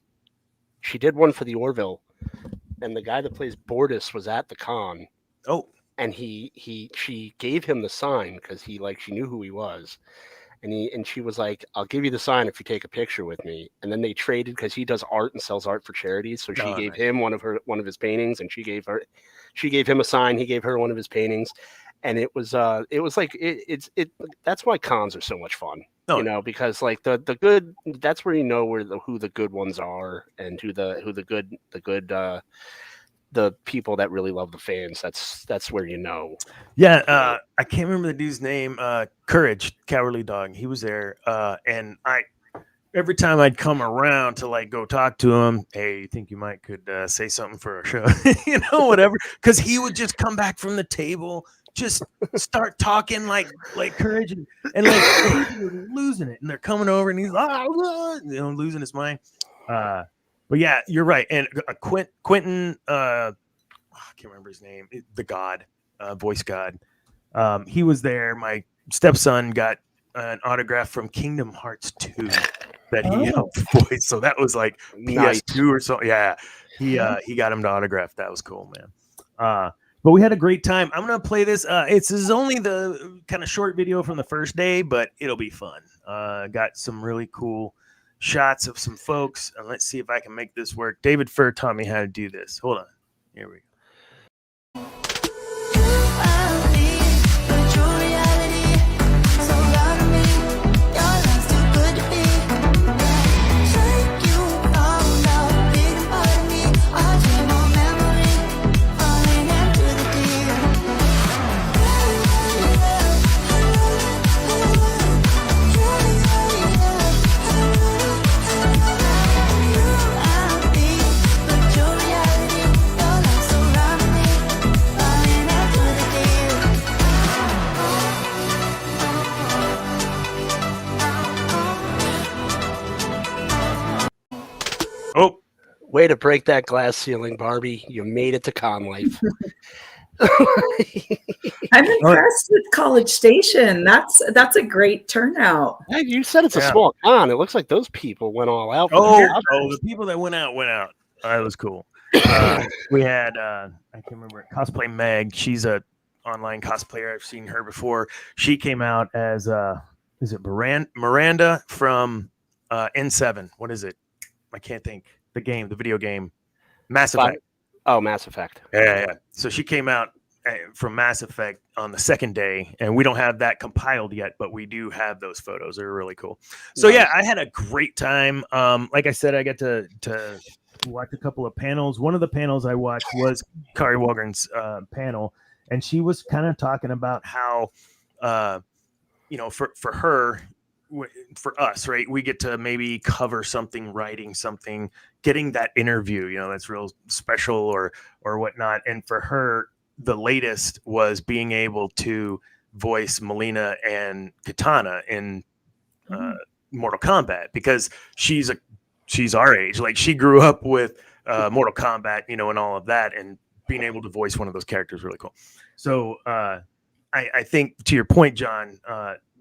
she did one for the Orville, and the guy that plays Bortus was at the con. Oh, and she gave him the sign because she knew who he was, and she was like, "I'll give you the sign if you take a picture with me." And then they traded because he does art and sells art for charities. So she gave him one of his paintings, and she gave him a sign. He gave her one of his paintings, and it was like that's why cons are so much fun. Because like the good, that's where you know who the good ones are, and who the good the people that really love the fans. That's where you know. Yeah, I can't remember the dude's name. Courage, Cowardly Dog. He was there, and every time I'd come around to like go talk to him, hey, you think you might could say something for our show, whatever, because he would just come back from the table, just start talking like Courage, and like people were losing it, and they're coming over, and he's losing his mind. But yeah, you're right. And Quentin, I can't remember his name, the God, voice God. He was there. My stepson got an autograph from Kingdom Hearts 2 that he helped voice. So that was like PS2 or so. Yeah, he got him to autograph. That was cool, man. But we had a great time. I'm gonna play this. This is only the kind of short video from the first day, but it'll be fun. Got some really cool shots of some folks, and let's see if I can make this work. David Furr taught me how to do this. Hold on. Here we go. Oh, way to break that glass ceiling, Barbie. You made it to con life. I'm impressed with College Station. That's a great turnout. Hey, you said it's a small con. It looks like those people went all out. The people that went out. That was cool. We had I can't remember, Cosplay Meg. She's a online cosplayer. I've seen her before. She came out as is it Miranda from N7? What is it? I can't think. The video game, Mass Effect. Oh, Mass Effect. Yeah. So she came out from Mass Effect on the second day, and we don't have that compiled yet, but we do have those photos. They're really cool. So yeah, I had a great time. Like I said, I got to watch a couple of panels. One of the panels I watched was Kari Walgren's panel, and she was kind of talking about how, for her, for us, right, we get to maybe cover something, writing something, getting that interview, that's real special or whatnot. And for her, the latest was being able to voice Melina and Katana in Mortal Kombat, because she's our age. Like, she grew up with Mortal Kombat, and all of that, and being able to voice one of those characters, really cool. So I think, to your point, John,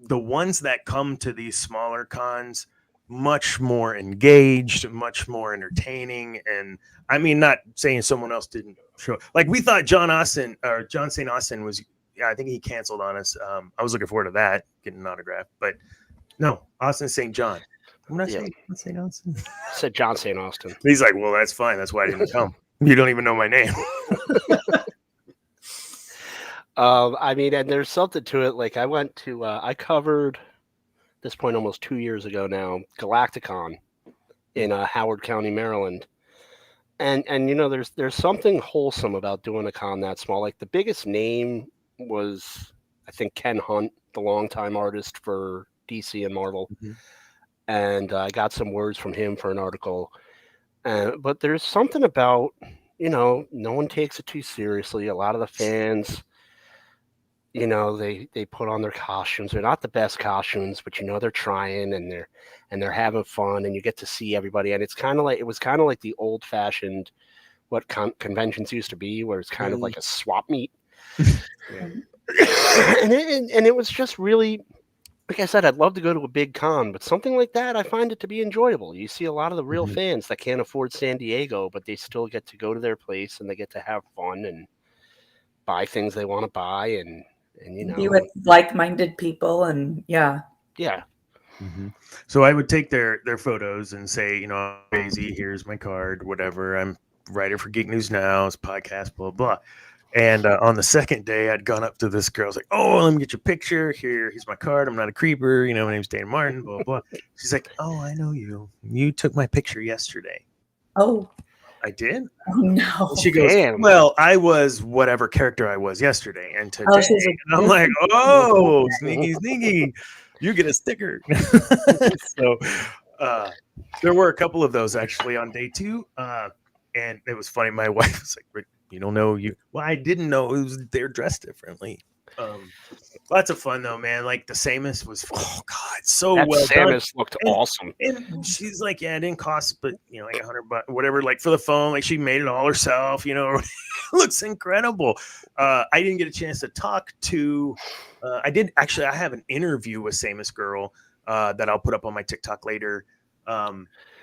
the ones that come to these smaller cons, much more engaged, much more entertaining. And I mean, not saying someone else didn't show. Like, we thought John St. Austin was, I think he canceled on us. I was looking forward to that, getting an autograph, but no, Austin St. John. I'm not saying St. Austin. I said John St. Austin. He's like, well, that's fine. That's why I didn't come. You don't even know my name. I mean, and there's something to it. Like, I covered this point almost 2 years ago now, Galacticon in Howard County, Maryland. And there's something wholesome about doing a con that small. Like, the biggest name was, I think, Ken Hunt, the longtime artist for DC and Marvel. Mm-hmm. And I got some words from him for an article. But there's something about, no one takes it too seriously. A lot of the fans, you know, they put on their costumes. They're not the best costumes, but you know they're trying and they're having fun, and you get to see everybody. And it's kind of like it was kind of like the old fashioned what conventions used to be, where it's kind of like a swap meet. Yeah. and it was just really, like I said, I'd love to go to a big con, but something like that, I find it to be enjoyable. You see a lot of the real fans that can't afford San Diego, but they still get to go to their place and they get to have fun and buy things they want to buy, and you Be know, with like-minded people, and yeah. yeah. So I would take their photos and say, you know, I'm crazy. Here's my card, whatever. I'm writer for Geek News Now. It's podcast, blah blah. And on the second day, I'd gone up to this girl. I was like, "Oh, let me get your picture. Here's my card. I'm not a creeper. You know, my name's Dan Martin. Blah blah." She's like, "Oh, I know you. You took my picture yesterday." Oh, I did. oh no. And she goes, Damn. "Well, I was whatever character I was yesterday and today." Oh, she's a And I'm like, "Oh, sneaky, sneaky. You get a sticker." So there were a couple of those actually on day 2. And it was funny. My wife was like, "Rick, you don't know you." Well, I didn't know it was they're dressed differently. Lots of fun though, man. Like the Samus was, oh god, so That well done. Samus looked awesome. And she's like, yeah, it didn't cost, but you know, like $100, whatever. Like for the phone, like she made it all herself. You know, it looks incredible. I didn't get a chance to talk to. I did actually. I have an interview with Samus Girl that I'll put up on my TikTok later.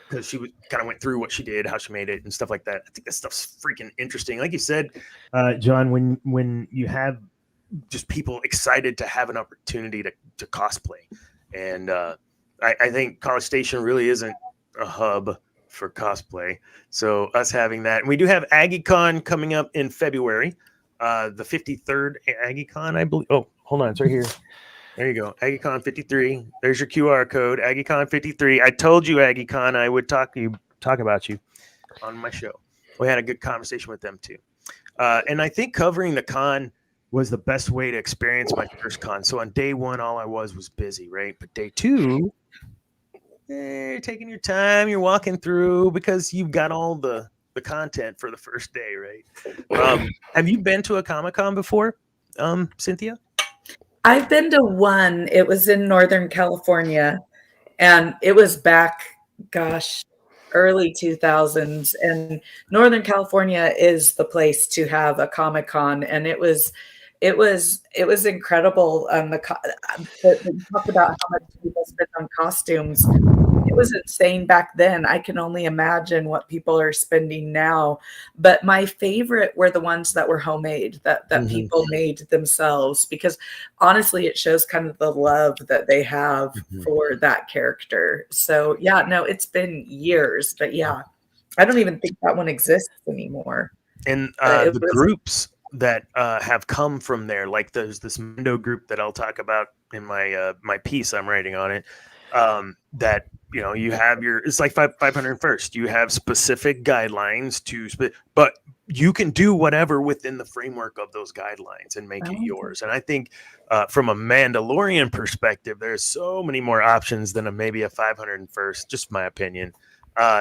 Because she kind of went through what she did, how she made it, and stuff like that. I think that stuff's freaking interesting. Like you said, John, when you have just people excited to have an opportunity to cosplay, and I think College Station really isn't a hub for cosplay. So us having that, and we do have AggieCon coming up in February, the 53rd AggieCon, I believe. Oh, hold on, it's right here. There you go. AggieCon 53. There's your QR code. AggieCon 53. I told you, AggieCon, I would talk about you on my show. We had a good conversation with them too. And I think covering the con was the best way to experience my first con. So on day 1, all I was busy, right? But day 2, you're taking your time. You're walking through because you've got all the content for the first day, right? Have you been to a Comic-Con before, Cynthia? I've been to one. It was in Northern California, and it was back, gosh, early 2000s. And Northern California is the place to have a Comic-Con, and it was incredible. Talk about how much people spend on costumes. It was insane back then. I can only imagine what people are spending now. But my favorite were the ones that were homemade, that people made themselves, because honestly, it shows kind of the love that they have for that character. So yeah, no, it's been years, but yeah, I don't even think that one exists anymore. And groups that have come from there, like there's this Mendo group that I'll talk about in my my piece I'm writing on it. That you know, you have it's like 501st. You have specific guidelines but you can do whatever within the framework of those guidelines and make it yours. And I think from a Mandalorian perspective, there's so many more options than maybe a 501st, just my opinion.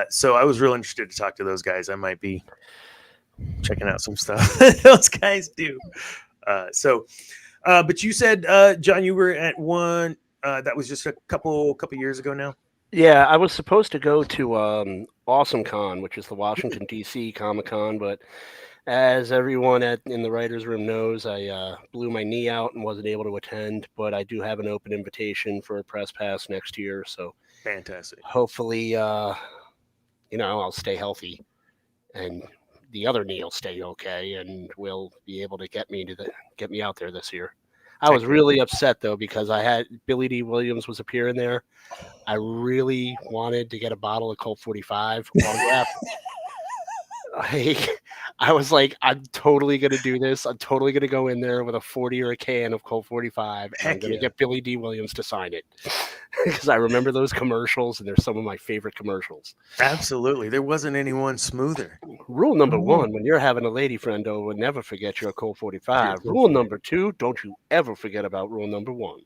So I was real interested to talk to those guys. I might be checking out some stuff those guys do. But you said, John, you were at one that was just a couple years ago now. Yeah, I was supposed to go to Awesome Con, which is the Washington D.C. Comic Con, but as everyone in the writers' room knows, I blew my knee out and wasn't able to attend. But I do have an open invitation for a press pass next year, so fantastic. Hopefully, I'll stay healthy, and the other knee will stay okay, and we'll be able to get me out there this year. I was really upset though because I had Billy D. Williams was appearing there. I really wanted to get a bottle of Colt 45 I was like, I'm totally going to do this. I'm totally going to go in there with a 40 or a can of Colt 45. And I'm going to get Billy D. Williams to sign it. Because I remember those commercials, and they're some of my favorite commercials. Absolutely. There wasn't anyone smoother. Rule number 1, when you're having a lady friend over, never forget your Colt 45. Rule number 2, don't you ever forget about rule number 1.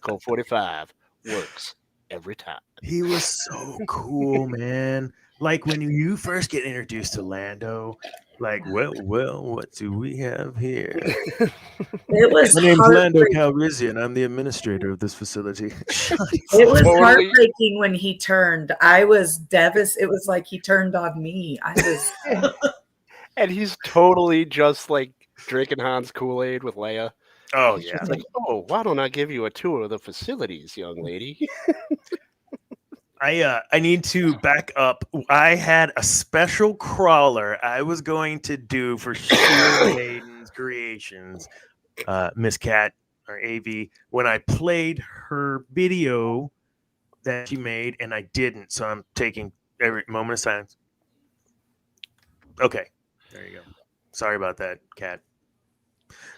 Colt 45 works every time. He was so cool, man. like when you first get introduced to Lando, like, well, what do we have here? It was My name's Lando heartbreaking. Calrissian. I'm the administrator of this facility. Shut It was Totally. heartbreaking when he turned. I was devastated. It was like he turned on me. I was. And he's totally just like drinking Han's Kool-Aid with Leia. Oh He's yeah. just like, oh, why don't I give you a tour of the facilities, young lady? I need to back up. I had a special crawler I was going to do for Sheila Hayden's creations, Miss Cat or AV, when I played her video that she made, and I didn't. So I'm taking every moment of silence. Okay, there you go. Sorry about that, Cat.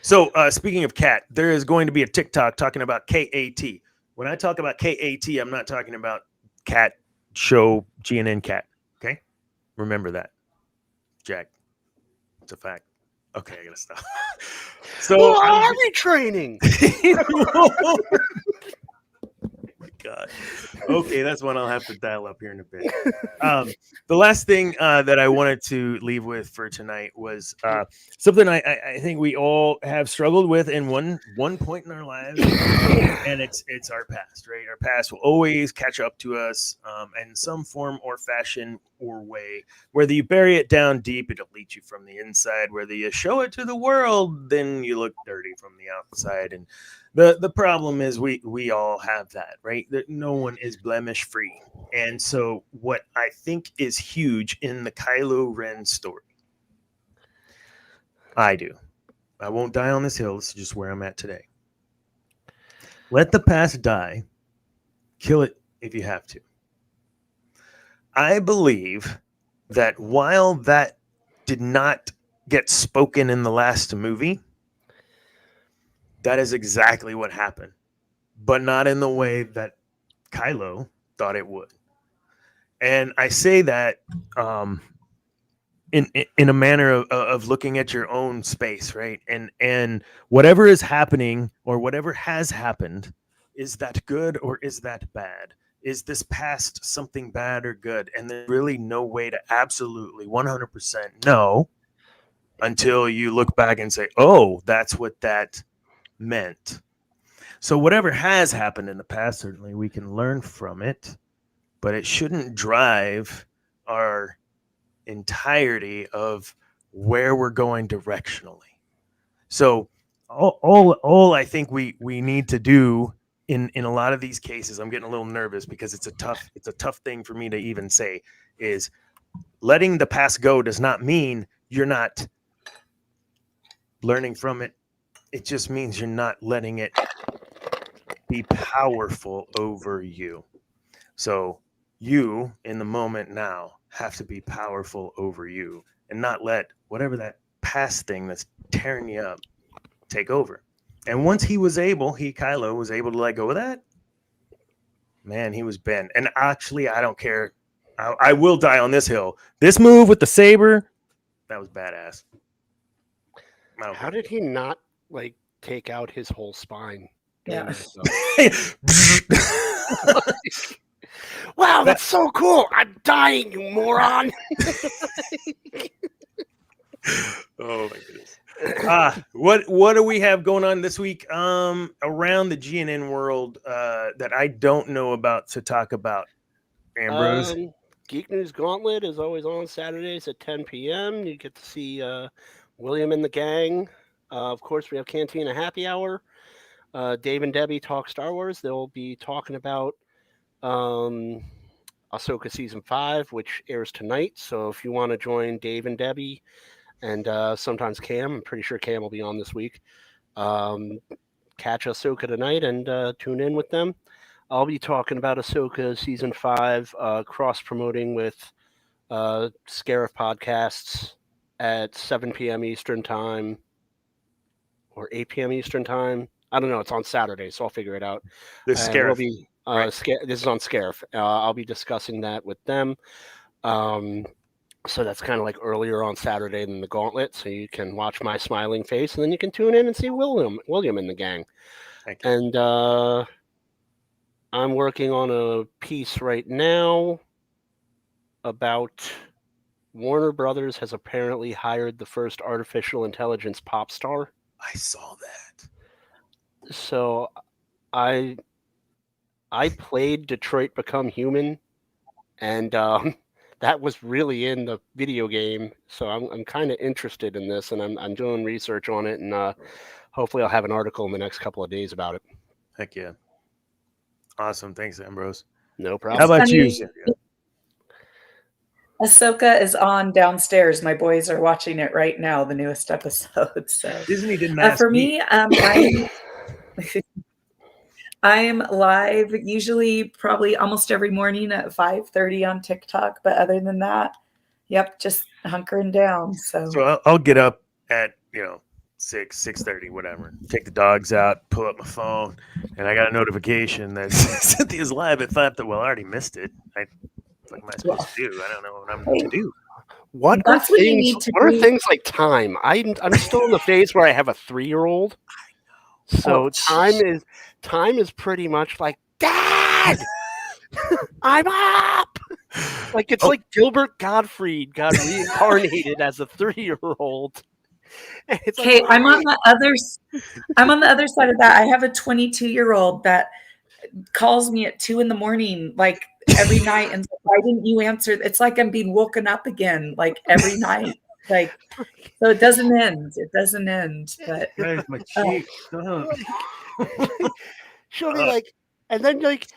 So speaking of Cat, there is going to be a TikTok talking about KAT. When I talk about KAT, I'm not talking about Cat Show GNN Cat. Okay, remember that, Jack. It's a fact. Okay, I gotta stop. So Army training. My God. Okay, that's one I'll have to dial up here in a bit. The last thing that I wanted to leave with for tonight was something I think we all have struggled with in one point in our lives, and it's our past, right? Our past will always catch up to us in some form or fashion or way. Whether you bury it down deep, it'll eat you from the inside. Whether you show it to the world, then you look dirty from the outside. And the problem is we all have that, right? That no one is blemish free. And so what I think is huge in the Kylo Ren story, I won't die on this hill. This is just where I'm at today. Let the past die. Kill it if you have to. I believe that while that did not get spoken in the last movie, that is exactly what happened, but not in the way that Kylo thought it would. And I say that in a manner of looking at your own space, right? And whatever is happening or whatever has happened, is that good or is that bad? Is this past something bad or good? And there's really no way to absolutely 100% know until you look back and say, oh, that's what that meant. So whatever has happened in the past, certainly we can learn from it, but it shouldn't drive our entirety of where we're going directionally. So all I think we need to do in a lot of these cases, I'm getting a little nervous because it's a tough thing for me to even say, is letting the past go does not mean you're not learning from it. It just means you're not letting it be powerful over you. So you in the moment now have to be powerful over you and not let whatever that past thing that's tearing you up take over. And once Kylo was able to let go of that, man, he was bent. And actually, I don't care. I will die on this hill. This move with the saber, that was badass. How did he not like take out his whole spine? Yeah. Wow, that's so cool. I'm dying, you moron. Oh my goodness. What do we have going on this week around the GNN world that I don't know about to talk about, Ambrose? Geek News Gauntlet is always on Saturdays at 10 p.m. You get to see William and the gang. Of course, we have Cantina Happy Hour. Dave and Debbie talk Star Wars. They'll be talking about Ahsoka Season 5, which airs tonight. So if you want to join Dave and Debbie and sometimes Cam, I'm pretty sure Cam will be on this week, catch Ahsoka tonight and tune in with them. I'll be talking about Ahsoka Season 5, cross-promoting with Scarif Podcasts at 7 p.m. Eastern Time or 8 p.m. Eastern Time. I don't know. It's on Saturday, so I'll figure it out. This Scarif. Right. This is on Scarif. I'll be discussing that with them. So that's kind of like earlier on Saturday than the Gauntlet, so you can watch my smiling face, and then you can tune in and see William and the gang. And I'm working on a piece right now about Warner Brothers has apparently hired the first artificial intelligence pop star. I saw that. So I played Detroit Become Human, and that was really in the video game. So I'm kind of interested in this, and I'm doing research on it, and hopefully I'll have an article in the next couple of days about it. Heck yeah. Awesome. Thanks, Ambrose. No How problem. about funny. you, Cynthia? Ahsoka is on downstairs. My boys are watching it right now, the newest episode. So Disney didn't ask for me, I'm live usually probably almost every morning at 5:30 on TikTok. But other than that, yep, just hunkering down. So I'll get up at 6:30, whatever. Take the dogs out, pull up my phone, and I got a notification that Cynthia's live at 5. Well, I already missed it. What am I supposed to do? I don't know what I'm to do. What That's are what you things? need to What are do. things like time? I'm still in the phase where I have a 3-year-old, so time is pretty much like, Dad, I'm up. Like it's like Gilbert Gottfried got reincarnated as a 3-year-old. It's like, Okay, I'm on the other side of that. I have a 22-year-old that calls me at 2 a.m, like every night, and says, why didn't you answer? It's like I'm being woken up again, like every night. Like, so it doesn't end. It doesn't end. But Guys, my cheek. she'll be like, and then like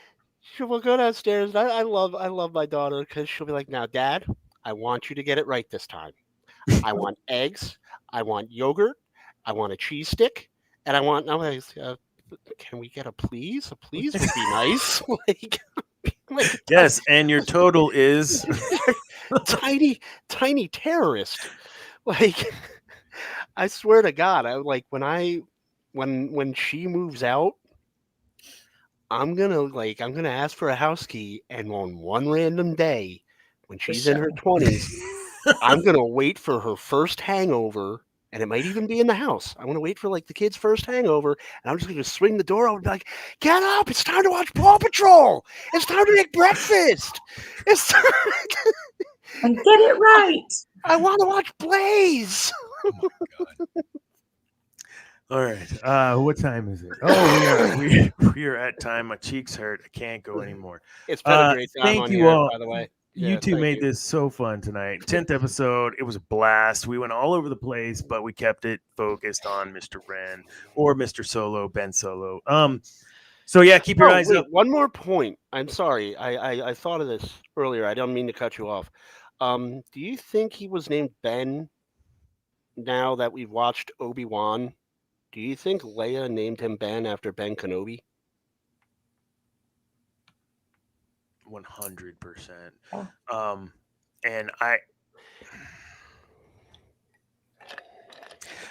she'll go downstairs. And I love my daughter because she'll be like, now, Dad, I want you to get it right this time. I want eggs. I want yogurt. I want a cheese stick, and I want. I'm like, can we get a please? A please would be nice. like Yes, and your total is tiny terrorist. Like, I swear to God, I like when she moves out, I'm gonna ask for a house key, and on one random day when she's in her 20s, I'm gonna wait for her first hangover, and it might even be in the house. I want to wait for like the kid's first hangover, and I'm just gonna swing the door over and be like, "Get up! It's time to watch Paw Patrol. It's time to make breakfast. It's time and get it right." I want to watch Blaze." Oh my God. All right. What time is it? Oh, we are at time. My cheeks hurt. I can't go anymore. It's been a great time thank on you here, all. by the way. You two made you. this so fun tonight. 10th episode. It was a blast. We went all over the place, but we kept it focused on Mr. Ren or Mr. Solo, Ben Solo. So yeah, keep your eyes up. One more point. I'm sorry. I thought of this earlier. I don't mean to cut you off. Do you think he was named Ben now that we've watched Obi-Wan? Do you think Leia named him Ben after Ben Kenobi? 100%. And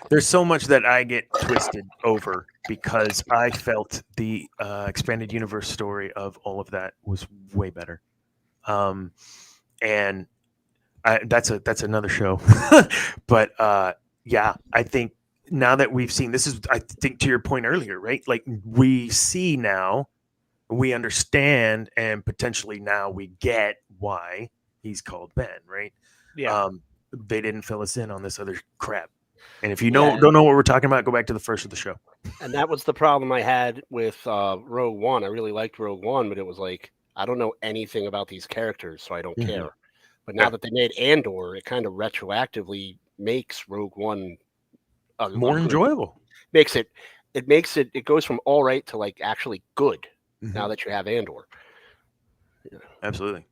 there's so much that I get twisted over because I felt the expanded universe story of all of that was way better. And that's another show. But yeah, I think now that we've seen this is, I think to your point earlier, right? Like we see now, we understand, and potentially now we get why he's called Ben, right? Yeah. They didn't fill us in on this other crap. And if you don't know what we're talking about, go back to the first of the show. And that was the problem I had with Rogue One. I really liked Rogue One, but it was like, I don't know anything about these characters, so I don't care. But now that they made Andor, it kind of retroactively makes Rogue One more enjoyable. It goes from all right to like actually good now that you have Andor. Yeah. Absolutely.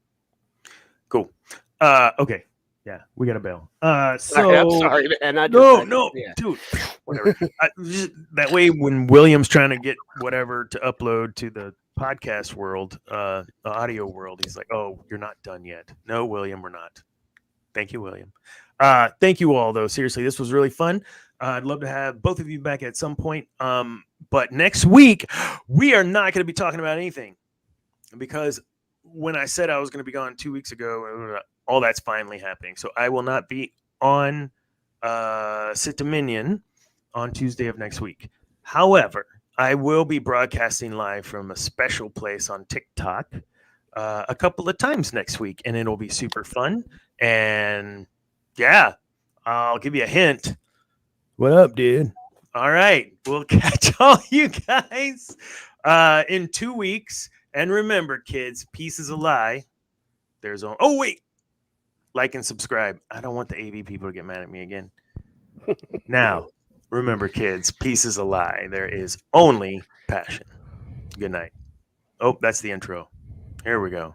Cool. Okay. Yeah, we got to bail. So I'm sorry, man. Dude, whatever. That way, when William's trying to get whatever to upload to the podcast world, the audio world, he's like, "Oh, you're not done yet." No, William, we're not. Thank you, William. Thank you all, though. Seriously, this was really fun. I'd love to have both of you back at some point. But next week, we are not going to be talking about anything because when I said I was going to be gone 2 weeks ago, all that's finally happening. So I will not be on Sit Dominion on Tuesday of next week. However, I will be broadcasting live from a special place on TikTok a couple of times next week, and it'll be super fun. And yeah, I'll give you a hint. What up, dude? All right, we'll catch all you guys in 2 weeks. And remember, kids, peace is a lie. There's only... Oh, wait. Like and subscribe. I don't want the AV people to get mad at me again. Now, remember, kids, peace is a lie. There is only passion. Good night. Oh, that's the intro. Here we go.